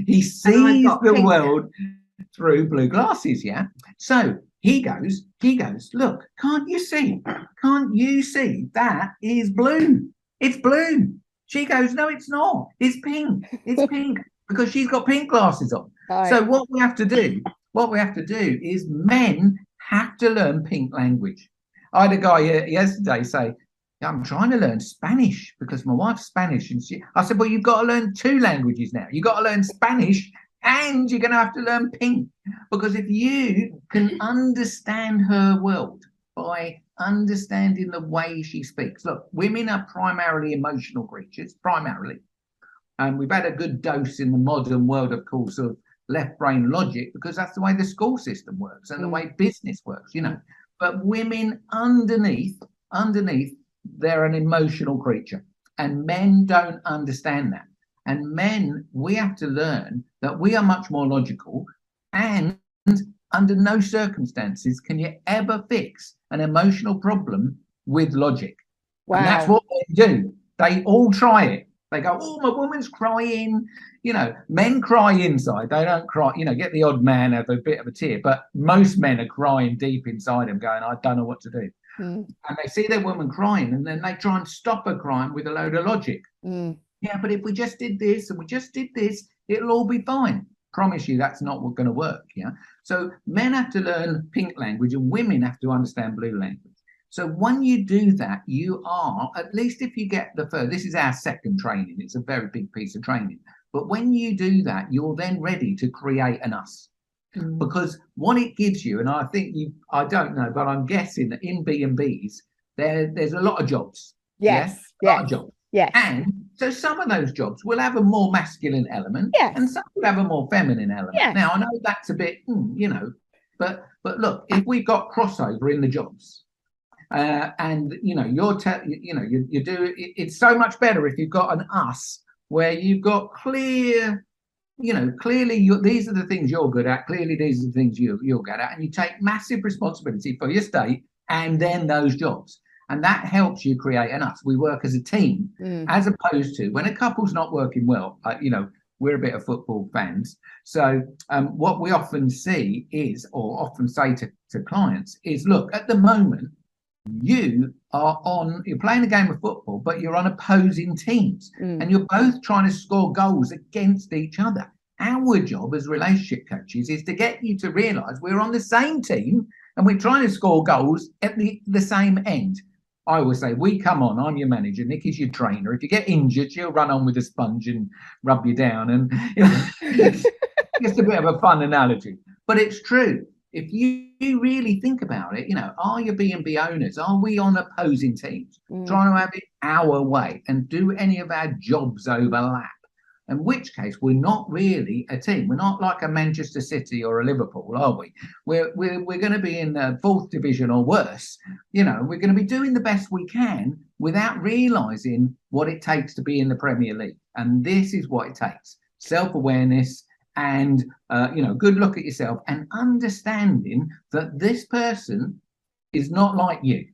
he sees the world through blue glasses. Yeah, so he goes. Look, can't you see? Can't you see that is blue? It's blue. She goes, no, it's not. It's pink. It's pink because she's got pink glasses on. Right. So what we have to do is men have to learn pink language. I had a guy yesterday say, I'm trying to learn Spanish because my wife's Spanish. And I said, well, you've got to learn 2 languages now. You've got to learn Spanish and you're going to have to learn pink. Because if you can understand her world by understanding the way she speaks. Look, women are primarily emotional creatures, primarily. And we've had a good dose in the modern world, of course, of left brain logic, because that's the way the school system works and the way business works, But women underneath, they're an emotional creature, and men don't understand that. And men, we have to learn that we are much more logical, and under no circumstances can you ever fix an emotional problem with logic. Wow. And that's what they do. They all try it. They go, oh, my woman's crying. Men cry inside. They don't cry, get the odd man have a bit of a tear. But most men are crying deep inside them, going, I don't know what to do. And they see their woman crying, and then they try and stop her crying with a load of logic. Yeah, but if we just did this and we just did this, it'll all be fine. Promise you that's not going to work. Yeah. So men have to learn pink language and women have to understand blue language. So when you do that, you are, at least if you get the first, this is our second training. It's a very big piece of training. But when you do that, you're then ready to create an us. Because what it gives you, and I think I don't know, but I'm guessing that in B&Bs, there's a lot of jobs. Yes. A lot of jobs. Yes. And so some of those jobs will have a more masculine element, and some will have a more feminine element. Yes. Now, I know that's a bit, but look, if we've got crossover in the jobs, and you do it's so much better if you've got an us where you've got clearly these are the things you're good at, clearly these are the things you're good at, and you take massive responsibility for your state and then those jobs, and that helps you create an us. We work as a team, as opposed to when a couple's not working well. We're a bit of football fans, so what we often see is, or often say to clients is, look, at the moment you're playing a game of football, but you're on opposing teams, and you're both trying to score goals against each other. Our job as relationship coaches is to get you to realize we're on the same team and we're trying to score goals at the same end. I always say, we come on, I'm your manager, Nicki's your trainer. If you get injured, she'll run on with a sponge and rub you down. And it's just a bit of a fun analogy, but it's true. If you really think about it, are your B&B owners, are we on opposing teams, trying to have it our way, and do any of our jobs overlap? In which case, we're not really a team. We're not like a Manchester City or a Liverpool, are we? We're going to be in the 4th division or worse. We're going to be doing the best we can without realising what it takes to be in the Premier League. And this is what it takes: self-awareness, and good look at yourself, and understanding that this person is not like you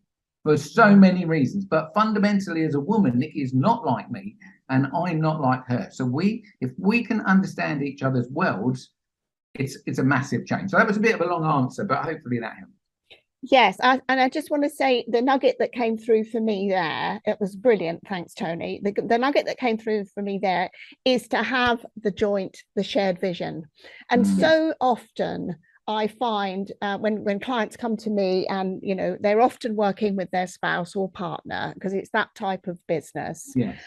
for so many reasons, but fundamentally as a woman, Nicki is not like me and I'm not like her. So if we can understand each other's worlds, it's a massive change. So that was a bit of a long answer, but hopefully that helped. Yes, and I just want to say the nugget that came through for me there, it was brilliant. Thanks, Tony. The nugget that came through for me there is to have the shared vision. And so often I find when clients come to me and, they're often working with their spouse or partner, because it's that type of business. Yes.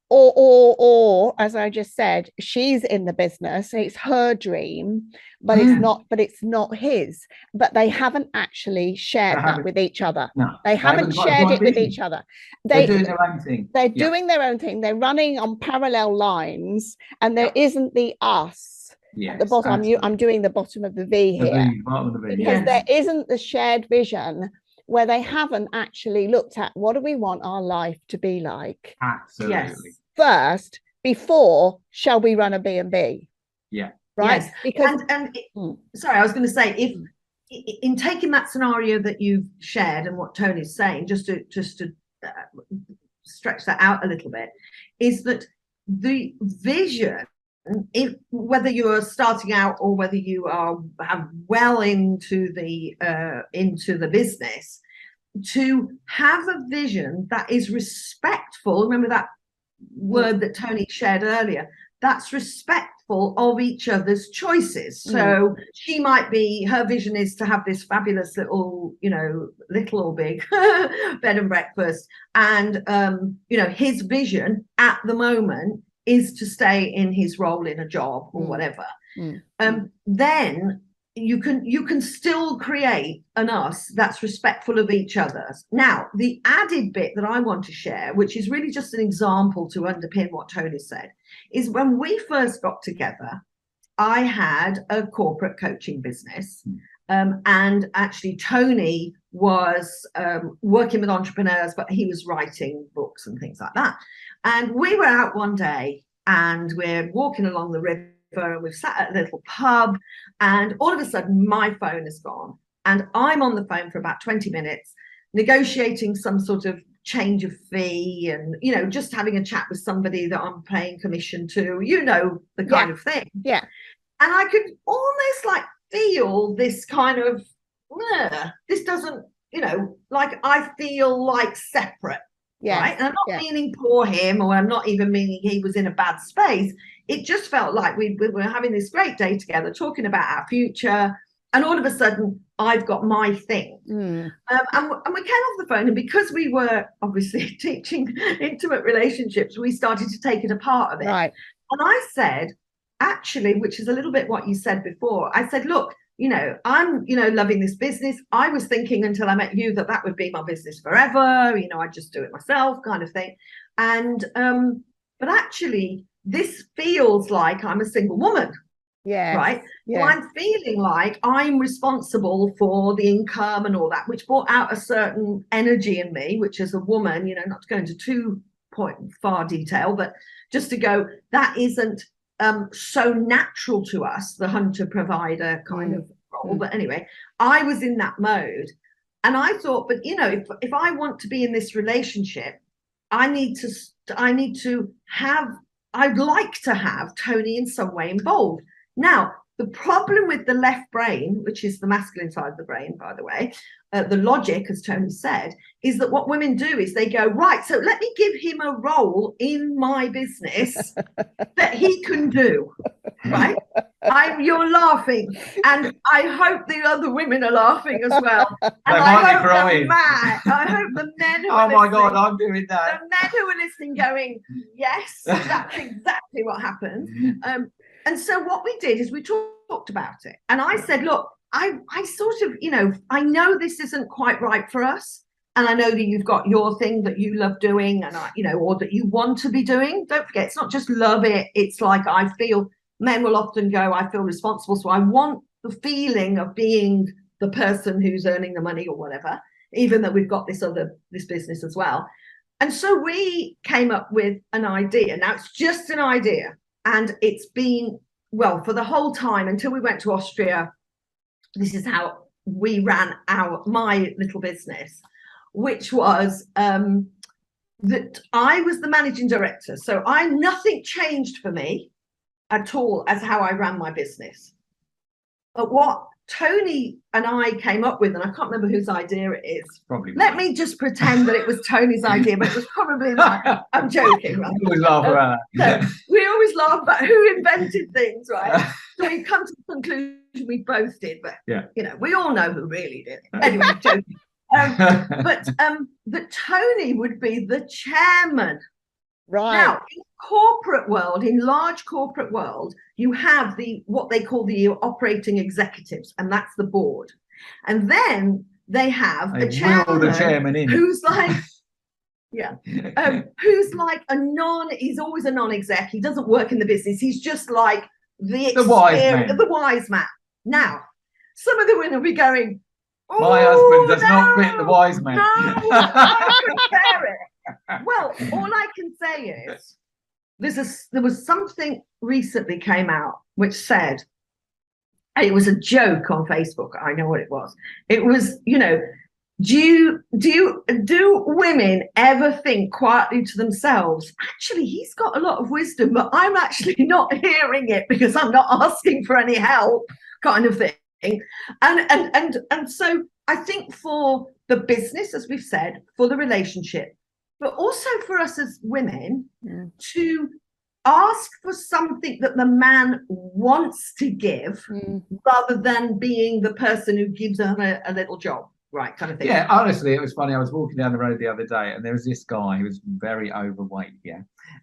or as I just said, she's in the business, it's her dream, but it's not his. But they haven't actually shared that with each other. No, they haven't shared it with each other. They're doing their own thing. They're doing their own thing. They're running on parallel lines, and there isn't the us at the bottom. I'm doing the bottom of the V here, bottom of the V, because there isn't the shared vision where they haven't actually looked at what do we want our life to be like. Absolutely. First, before shall we run a B&B? Yeah. Right. Yes. Because sorry, I was going to say, if in taking that scenario that you've shared and what Tony's saying, just to stretch that out a little bit, is that the vision, whether you are starting out or whether you are well into the business, to have a vision that is respectful. Remember that word that Tony shared earlier, that's respectful of each other's choices. So she might be, her vision is to have this fabulous little, little or big bed and breakfast, and his vision at the moment is to stay in his role in a job or whatever. Then you can still create an us that's respectful of each other's. Now, the added bit that I want to share, which is really just an example to underpin what Tony said, is when we first got together, I had a corporate coaching business. And actually Tony was working with entrepreneurs, but he was writing books and things like that. And we were out one day and we're walking along the river, and we've sat at a little pub, and all of a sudden my phone is gone, and I'm on the phone for about 20 minutes negotiating some sort of change of fee, and just having a chat with somebody that I'm paying commission to, the kind of thing. And I could almost like feel this kind of this doesn't, like I feel like separate. Right. And I'm not meaning poor him, or I'm not even meaning he was in a bad space. It just felt like we were having this great day together, talking about our future. And all of a sudden, I've got my thing. And we came off the phone. And because we were obviously teaching intimate relationships, we started to take it apart a bit. Right. And I said, actually, which is a little bit what you said before, I said, look, I'm, loving this business. I was thinking until I met you that would be my business forever. I'd just do it myself, kind of thing. And, but actually, this feels like I'm a single woman. Yeah. Right. Yeah. Well, I'm feeling like I'm responsible for the income and all that, which brought out a certain energy in me, which as a woman, not to go into too far detail, but just to go, that isn't so natural to us, the hunter provider kind of role. But anyway, I was in that mode, and I thought, but if I want to be in this relationship, I'd like to have Tony in some way involved. Now, the problem with the left brain, which is the masculine side of the brain, by the way, the logic, as Tony said, is that what women do is they go, right, so let me give him a role in my business that he can do, right? You're laughing, and I hope the other women are laughing as well. And I hope the men who are my God, I'm doing that. The men who are listening going, yes, that's exactly what happened. And so what we did is we talked about it. And I said, look, I sort of, I know this isn't quite right for us. And I know that you've got your thing that you love doing, and or that you want to be doing. Don't forget, it's not just love it. It's like, I feel, men will often go, I feel responsible. So I want the feeling of being the person who's earning the money or whatever, even though we've got this business as well. And so we came up with an idea. Now it's just an idea. And it's been, well, for the whole time until we went to Austria, this is how we ran my little business, which was that I was the managing director. So nothing changed for me at all as how I ran my business. But what Tony and I came up with, and I can't remember whose idea it is. Probably Let me just pretend that it was Tony's idea, but it was probably mine. I'm joking, right? We always laugh about that. We always laugh about who invented things, right? So we come to the conclusion we both did, but we all know who really did it. Anyway, joking. But Tony would be the chairman Right. Now, in corporate world, in large corporate world, you have what they call the operating executives, and that's the board. And then they have a chairman in. who's like, who's like he's always a non-exec. He doesn't work in the business. He's just like the wise man. Now, some of the women will be going, my husband does not fit the wise man. No, I compare it. Well, all I can say is there was something recently came out which said, and it was a joke on Facebook. I know what it was. It was, do women ever think quietly to themselves, actually, he's got a lot of wisdom, but I'm actually not hearing it because I'm not asking for any help, kind of thing. And so I think for the business, as we've said, for the relationship, but also for us as women, to ask for something that the man wants to give, rather than being the person who gives her a little job, right, kind of thing. Yeah, honestly, it was funny. I was walking down the road the other day, and there was this guy who was very overweight,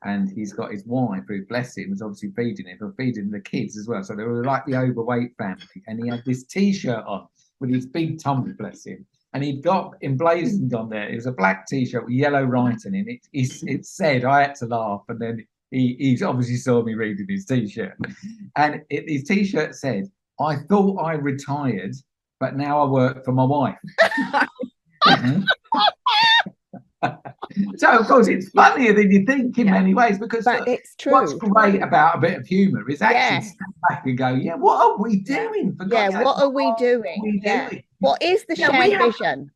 and he's got his wife, who, bless him, was obviously feeding him, but feeding the kids as well. So they were like the overweight family, and he had this T-shirt on with his big tummy, bless him. And he'd got emblazoned on there. It was a black T-shirt with yellow writing in it. It said, I had to laugh. And then he obviously saw me reading his T-shirt. And his T-shirt said, I thought I retired, but now I work for my wife. So, of course, it's funnier than you think in many ways, because it's true. What's great about a bit of humour is actually step back and go, what are we doing? What are we doing? What is the shared vision?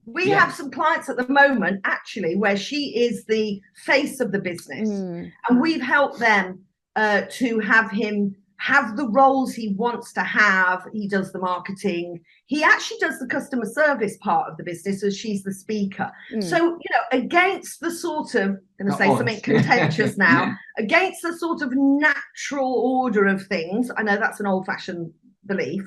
We have some clients at the moment, actually, where she is the face of the business. And we've helped them to have him have the roles he wants to have. He does the marketing. He actually does the customer service part of the business, as she's the speaker. So, against the sort of, I'm going to say something contentious now, against the sort of natural order of things. I know that's an old-fashioned belief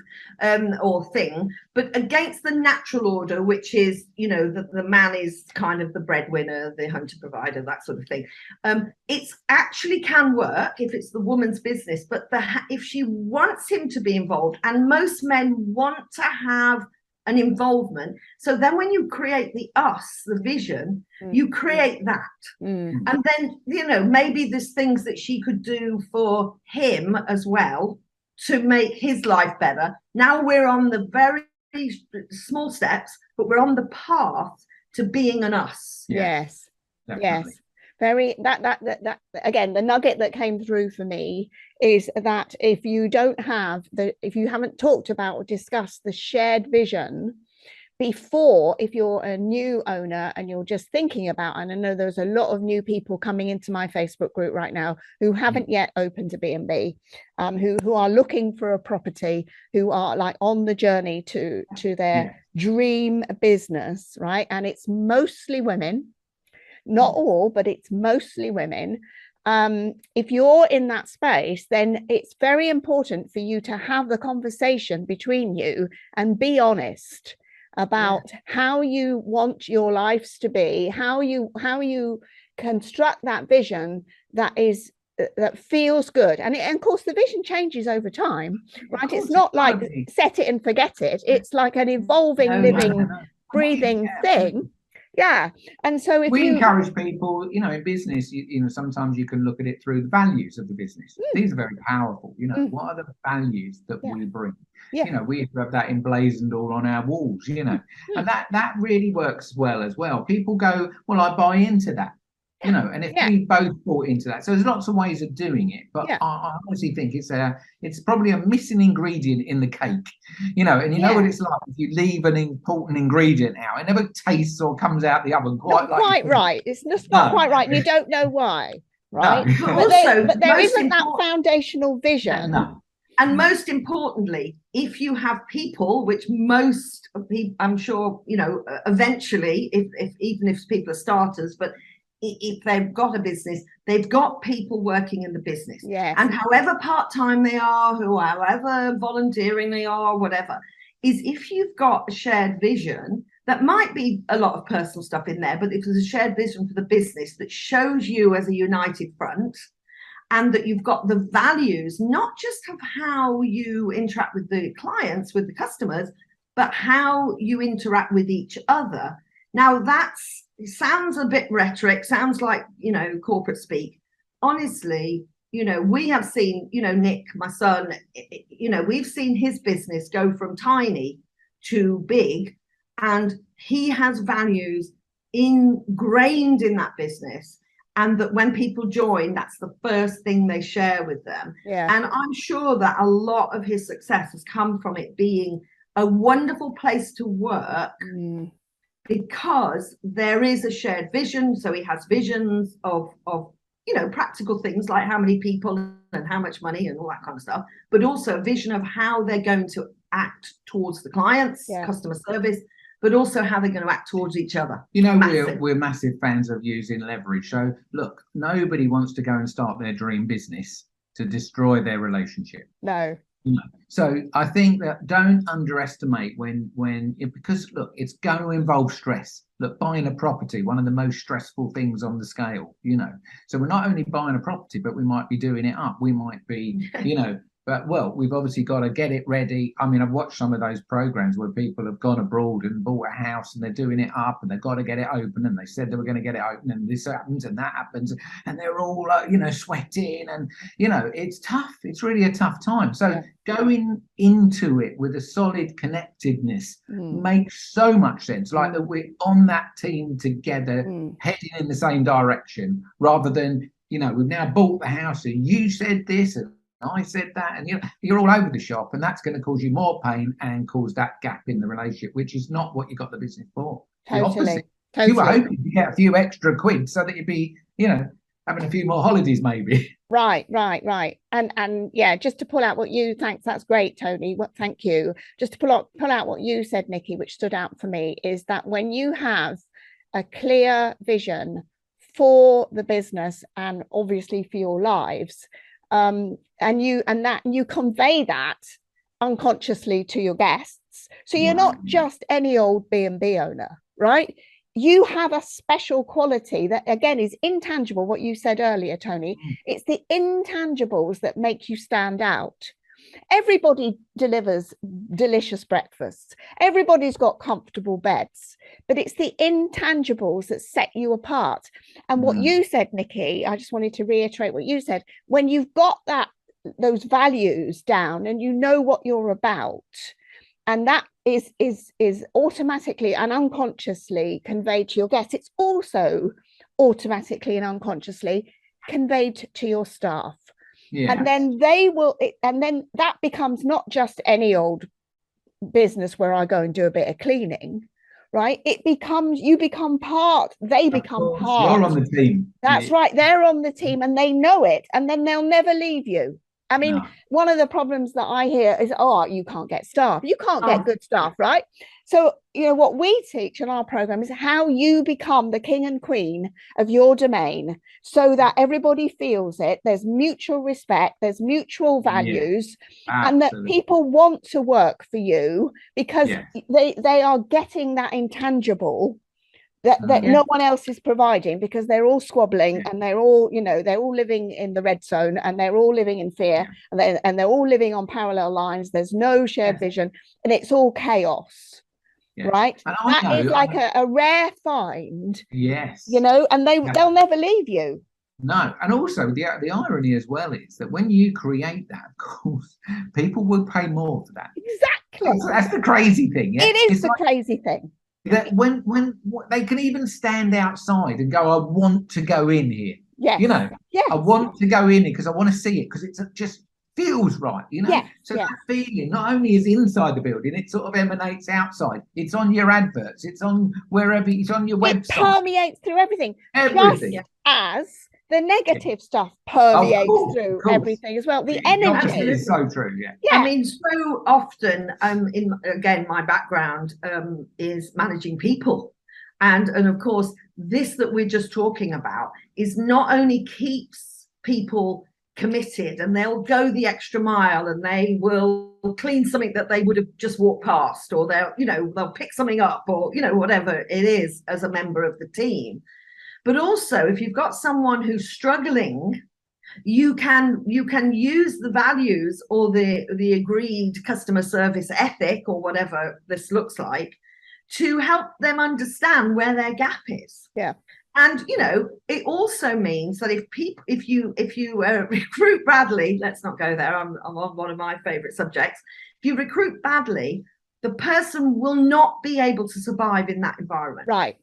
or thing, but against the natural order, which is, that the man is kind of the breadwinner, the hunter provider, that sort of thing. It's actually can work if it's the woman's business, but if she wants him to be involved, and most men want to have an involvement, so then when you create the vision, you create that. And then, maybe there's things that she could do for him as well to make his life better. Now we're on the very small steps, but we're on the path to being an us. Yes. Very that again, the nugget that came through for me is that if you haven't talked about or discussed the shared vision before, if you're a new owner and you're just thinking about, and I know there's a lot of new people coming into my Facebook group right now who haven't yet opened a B&B, who are looking for a property, who are like on the journey to their dream business, right? And it's mostly women, not all, but it's mostly women. If you're in that space, then it's very important for you to have the conversation between you and be honest about how you want your lives to be, how you construct that vision that feels good. And of course the vision changes over time, right? It's not like set it and forget it. It's like an evolving, living, breathing thing. And so if we encourage people, in business, sometimes you can look at it through the values of the business. These are very powerful. What are the values that we bring? We have that emblazoned all on our walls, and that really works well as well. People go, well, I buy into that, and if we both bought into that, so there's lots of ways of doing it, but I honestly think it's probably a missing ingredient in the cake, and know what it's like if you leave an important ingredient out, it never tastes or comes out the oven quite right. It's just not quite right, and you don't know why, right? No. But there isn't that foundational vision. And most importantly, if you have people, which most people, I'm sure, eventually, if even if people are starters, but if they've got a business, they've got people working in the business. And however part-time they are, however volunteering they are, whatever, is if you've got a shared vision, that might be a lot of personal stuff in there, but if there's a shared vision for the business that shows you as a united front, and that you've got the values, not just of how you interact with the clients, with the customers, but how you interact with each other. Now it sounds a bit rhetoric, sounds like, corporate speak. Honestly, we have seen, Nick, my son, we've seen his business go from tiny to big, and he has values ingrained in that business. And that when people join, that's the first thing they share with them. Yeah. And I'm sure that a lot of his success has come from it being a wonderful place to work, because there is a shared vision. So he has visions of practical things like how many people and how much money and all that kind of stuff, but also a vision of how they're going to act towards the clients, customer service, but also how they're going to act towards each other. We're massive fans of using leverage. So look, nobody wants to go and start their dream business to destroy their relationship. No. So I think that don't underestimate because look, it's going to involve stress. Look, buying a property, one of the most stressful things on the scale, So we're not only buying a property, but we might be doing it up. We might be, But we've obviously got to get it ready. I mean, I've watched some of those programs where people have gone abroad and bought a house and they're doing it up and they've got to get it open, and they said they were going to get it open, and this happens and that happens, and they're all sweating, and it's tough. It's really a tough time. So going into it with a solid connectedness makes so much sense. Like that we're on that team together, heading in the same direction, rather than we've now bought the house and you said this and I said that, and you're all over the shop, and that's going to cause you more pain and cause that gap in the relationship, which is not what you got the business for. Totally. You were hoping to get a few extra quid so that you'd be, having a few more holidays maybe. Right. And yeah, just to pull out what thanks, that's great, Tony. Thank you. Just to pull out what you said, Nicki, which stood out for me, is that when you have a clear vision for the business and obviously for your lives, and you convey that unconsciously to your guests. So you're not just any old B&B owner, right? You have a special quality that, again, is intangible. What you said earlier, Tony, it's the intangibles that make you stand out. Everybody delivers delicious breakfasts. Everybody's got comfortable beds, but it's the intangibles that set you apart. And what you said, Nicki, I just wanted to reiterate what you said. When you've got those values down and you know what you're about, and that is automatically and unconsciously conveyed to your guests, it's also automatically and unconsciously conveyed to your staff. Yes. And then then that becomes not just any old business where I go and do a bit of cleaning, right? You become part, they become part. You're on the team. That's right. They're on the team and they know it, and then they'll never leave you. I mean, one of the problems that I hear is, you can't get staff. You can't get good staff, right? So, what we teach in our program is how you become the king and queen of your domain so that everybody feels it. There's mutual respect, there's mutual values, and that people want to work for you because they are getting that intangible that no one else is providing, because they're all squabbling and they're all living in the red zone, and they're all living in fear, and they're all living on parallel lines. There's no shared vision, and it's all chaos. Right? That is like a rare find. Yes. And they'll never leave you. No, and also the irony as well is that when you create that, of course, people will pay more for that. Exactly. That's the crazy thing. Yeah? It is crazy thing. That when they can even stand outside and go, I want to go in here. Yes. I want to go in here because I want to see it, because it just feels right. So that feeling not only is inside the building, it sort of emanates outside. It's on your adverts. It's on wherever. It's on your website. It permeates through everything. Just as the negative stuff permeates through everything as well. The energy is so true. I mean, so often, again, my background is managing people, and of course, this that we're just talking about is not only keeps people committed, and they'll go the extra mile, and they will clean something that they would have just walked past, or they'll pick something up, or whatever it is as a member of the team. But also, if you've got someone who's struggling, you can use the values or the agreed customer service ethic, or whatever this looks like, to help them understand where their gap is. Yeah. And it also means that if you recruit badly, let's not go there. I'm on one of my favorite subjects. If you recruit badly, the person will not be able to survive in that environment. Right.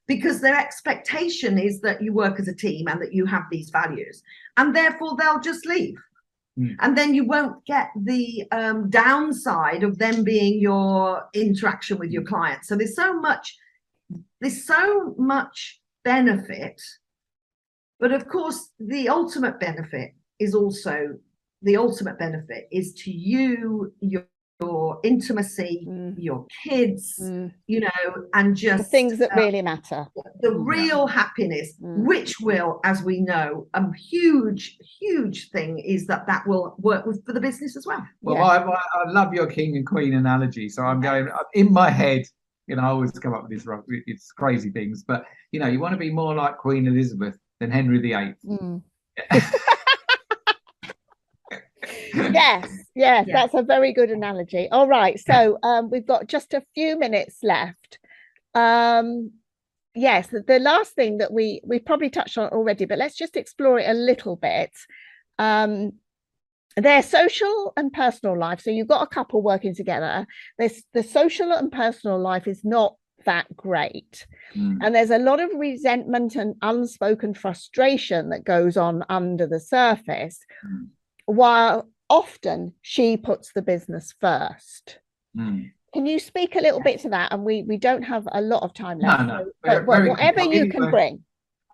Because their expectation is that you work as a team and that you have these values, and therefore they'll just leave. And then you won't get the downside of them being your interaction with your clients. So there's so much benefit, but of course the ultimate benefit is to you, your intimacy, your kids, and just the things that really matter, the real happiness, which will, as we know, a huge thing is that will work for the business as well. Well, I love your king and queen analogy. So I'm going in my head, I always come up with these it's crazy things, but you want to be more like Queen Elizabeth than Henry VIII. Yes, that's a very good analogy. All right, so we've got just a few minutes left. Yes, the last thing that we probably touched on already, but let's just explore it a little bit. Their social and personal life. So you've got a couple working together. The social and personal life is not that great. And there's a lot of resentment and unspoken frustration that goes on under the surface, while often she puts the business first. Can you speak a little bit to that? And we don't have a lot of time left. No. But whatever you can bring.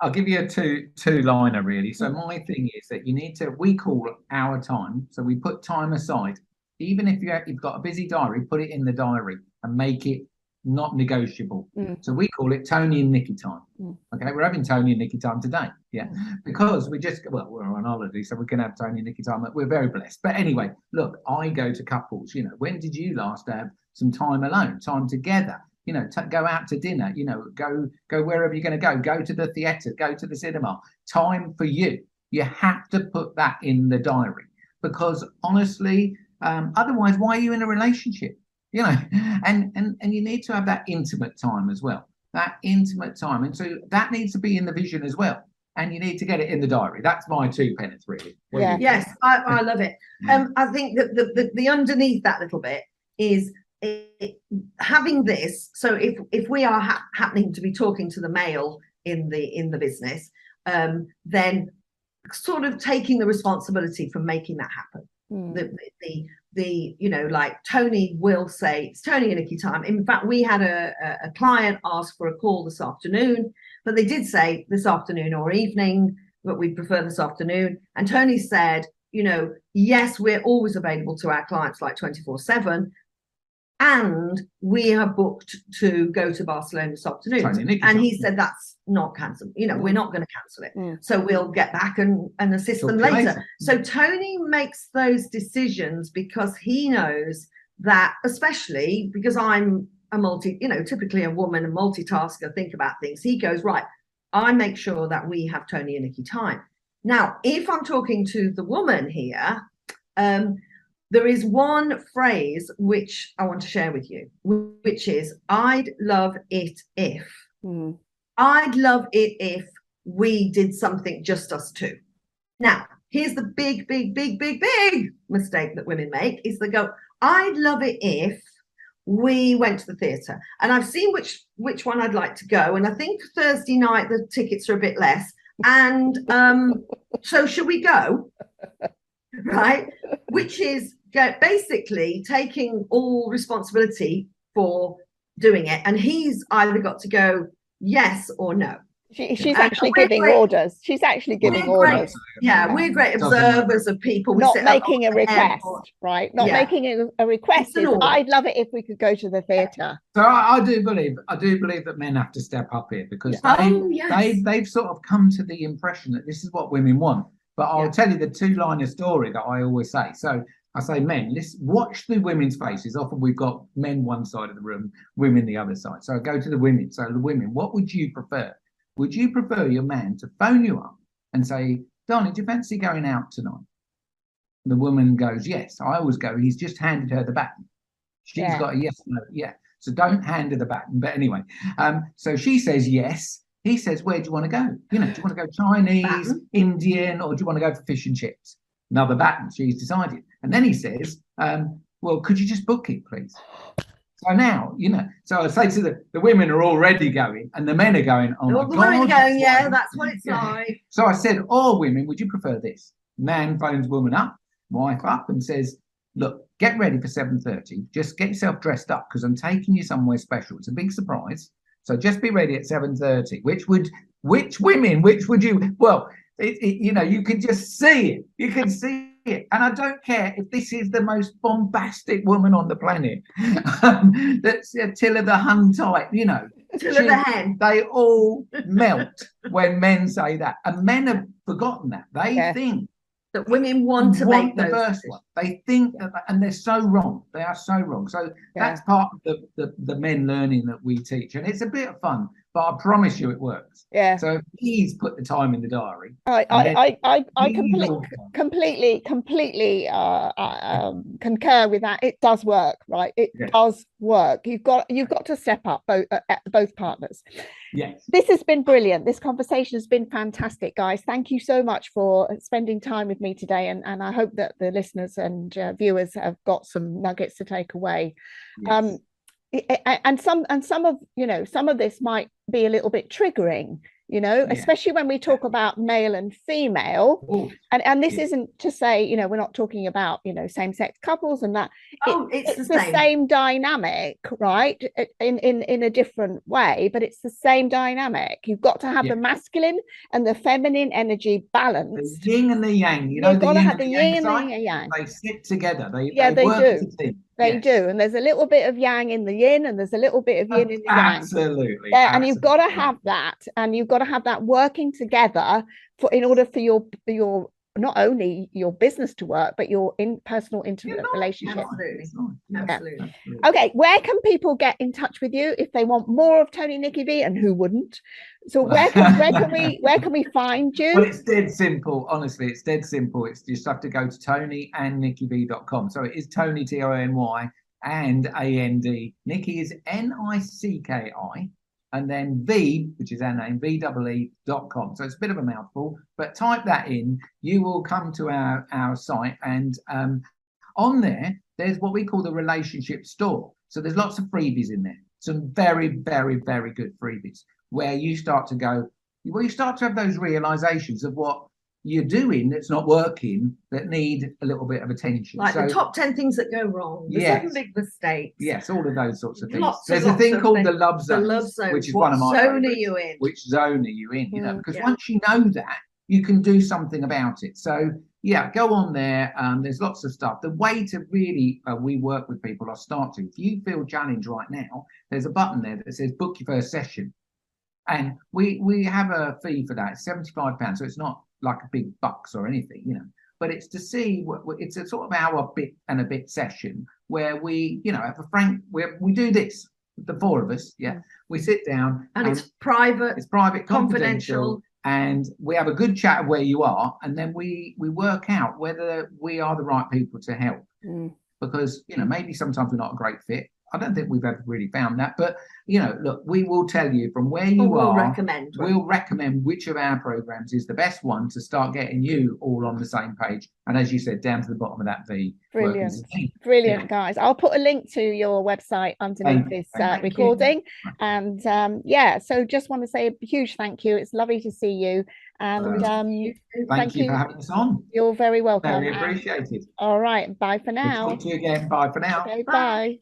I'll give you a two-liner really. So my thing is that we call our time. So we put time aside. Even if you've got a busy diary, put it in the diary and make it not negotiable. So we call it Tony and Nicki time. Okay, we're having Tony and Nicki time today. Yeah, because we're on holiday, so we can have Tony and Nicki time. We're very blessed. But anyway, look, I go to couples. When did you last have some time alone, time together? Go out to dinner. Go wherever you're going to go. Go to the theatre. Go to the cinema. Time for you. You have to put that in the diary, because honestly, otherwise, why are you in a relationship? And you need to have that intimate time as well. That intimate time, and so that needs to be in the vision as well. And you need to get it in the diary. That's my 2 pence, really. Yes, I love it. I think that the underneath that little bit is having this. So if we are happening to be talking to the male in the business, then sort of taking the responsibility for making that happen. Like Tony will say, it's Tony and Nicki time. In fact, we had a client ask for a call this afternoon, but they did say this afternoon or evening, but we prefer this afternoon. And Tony said, yes, we're always available to our clients like 24/7. And we have booked to go to Barcelona this afternoon. And he said that's not cancelled. We're not going to cancel it. So we'll get back and assist them later. So Tony makes those decisions because he knows that, especially because I'm typically a woman, a multitasker, think about things. He goes, right, I make sure that we have Tony and Nicki time. Now, if I'm talking to the woman here, there is one phrase which I want to share with you, which is, I'd love it if. I'd love it if we did something just us two. Now, here's the big mistake that women make, is they go, I'd love it if we went to the theatre. And I've seen which one I'd like to go. And I think Thursday night, the tickets are a bit less. And so should we go? Right? Which is basically taking all responsibility for doing it. And he's either got to go yes or no. She's actually giving orders. She's actually giving orders. We're great observers of people. Not making a request, right? Not making a request. I'd love it if we could go to the theatre. So I do believe that men have to step up here, because they've sort of come to the impression that this is what women want. But I'll tell you the two-liner story that I always say. So I say, men, let's watch the women's faces. Often we've got men one side of the room, women the other side. So I go to the women. So the women, what would you prefer? Would you prefer your man to phone you up and say, darling, do you fancy going out tonight? The woman goes, yes. I always go, he's just handed her the baton. She's got a yes, no, yeah. So don't hand her the baton. But anyway, so she says yes. He says, where do you want to go? You know, do you want to go Chinese, Indian, or do you want to go for fish and chips? Another baton. She's decided. And then he says, well, could you just book it, please? So now, you know, so I say to the women are already going, and the men are going, oh my God. The women are going, yeah, that's what it's like. So I said, oh, women, would you prefer this? Man phones woman up, wife up, and says, look, get ready for 7:30. Just get yourself dressed up because I'm taking you somewhere special. It's a big surprise. So just be ready at 7:30. Which would you? Well, you know, you can just see it. You can see it. And I don't care if this is the most bombastic woman on the planet. That's Attila the Hun type, you know. Attila the Hen. They all melt when men say that. And men have forgotten that. They think that women want to make the first one. They think, and they're so wrong. They are so wrong. So that's part of the men learning that we teach, and it's a bit of fun. But I promise you, it works. Yeah. So please put the time in the diary. I completely concur with that. It does work, right? It does work. You've got to step up both partners. Yes. This has been brilliant. This conversation has been fantastic, guys. Thank you so much for spending time with me today, and I hope that the listeners and viewers have got some nuggets to take away. Yes. And some of this might be a little bit triggering, you know, especially when we talk about male and female. And this isn't to say, you know, we're not talking about, you know, same-sex couples and that. It's the same dynamic, right? In a different way, but it's the same dynamic. You've got to have the masculine and the feminine energy balanced. The yin and the yang, you know. You've got to have the yin and the yang. They sit together. They work as a team. They do, and there's a little bit of yang in the yin, and there's a little bit of yin in the yang. Absolutely. Yeah, and you've got to have that, and you've got to have that working together in order for your not only your business to work, but your personal intimate relationship. Absolutely. Okay, where can people get in touch with you if they want more of Tony Nicki V, and who wouldn't? So where can we find you? Well, it's dead simple. Honestly, it's dead simple. It's just have to go to tonyandnickiv.com. So it is Tony, Tony, and A-N-D. Nicki is Nicki, and then V, which is our name, VEE.com. So it's a bit of a mouthful, but type that in. You will come to our site, and on there's what we call the relationship store. So there's lots of freebies in there. Some very, very, very good freebies where you start to go, well, you start to have those realizations of what you're doing that's not working, that need a little bit of attention. Like the top 10 things that go wrong, the 7 big mistakes. Yes, all of those sorts of things. Lots There's a thing called the love zone, which is one of my zone are you in? Which zone are you in? You know, because once you know that, you can do something about it. So yeah, go on there. There's lots of stuff. The way to really we work with people, I'll start to. If you feel challenged right now, there's a button there that says book your first session. And we have a fee for that. It's £75. So it's not like a big bucks or anything, you know, but it's to see it's a sort of hour bit and a bit session where we, you know, have a frank, we do this, the 4 of us. Yeah. We sit down and it's private, confidential, and we have a good chat of where you are. And then we work out whether we are the right people to help, because, you know, maybe sometimes we're not a great fit. I don't think we've ever really found that, but you know, look, we will tell you from where you are. We'll recommend which of our programs is the best one to start getting you all on the same page. And as you said, down to the bottom of that V. Brilliant, guys. I'll put a link to your website underneath this recording. And so just want to say a huge thank you. It's lovely to see you. And thank you for having us on. You're very welcome. Very appreciated. All right. Bye for now. We'll talk to you again. Bye for now. Okay, bye.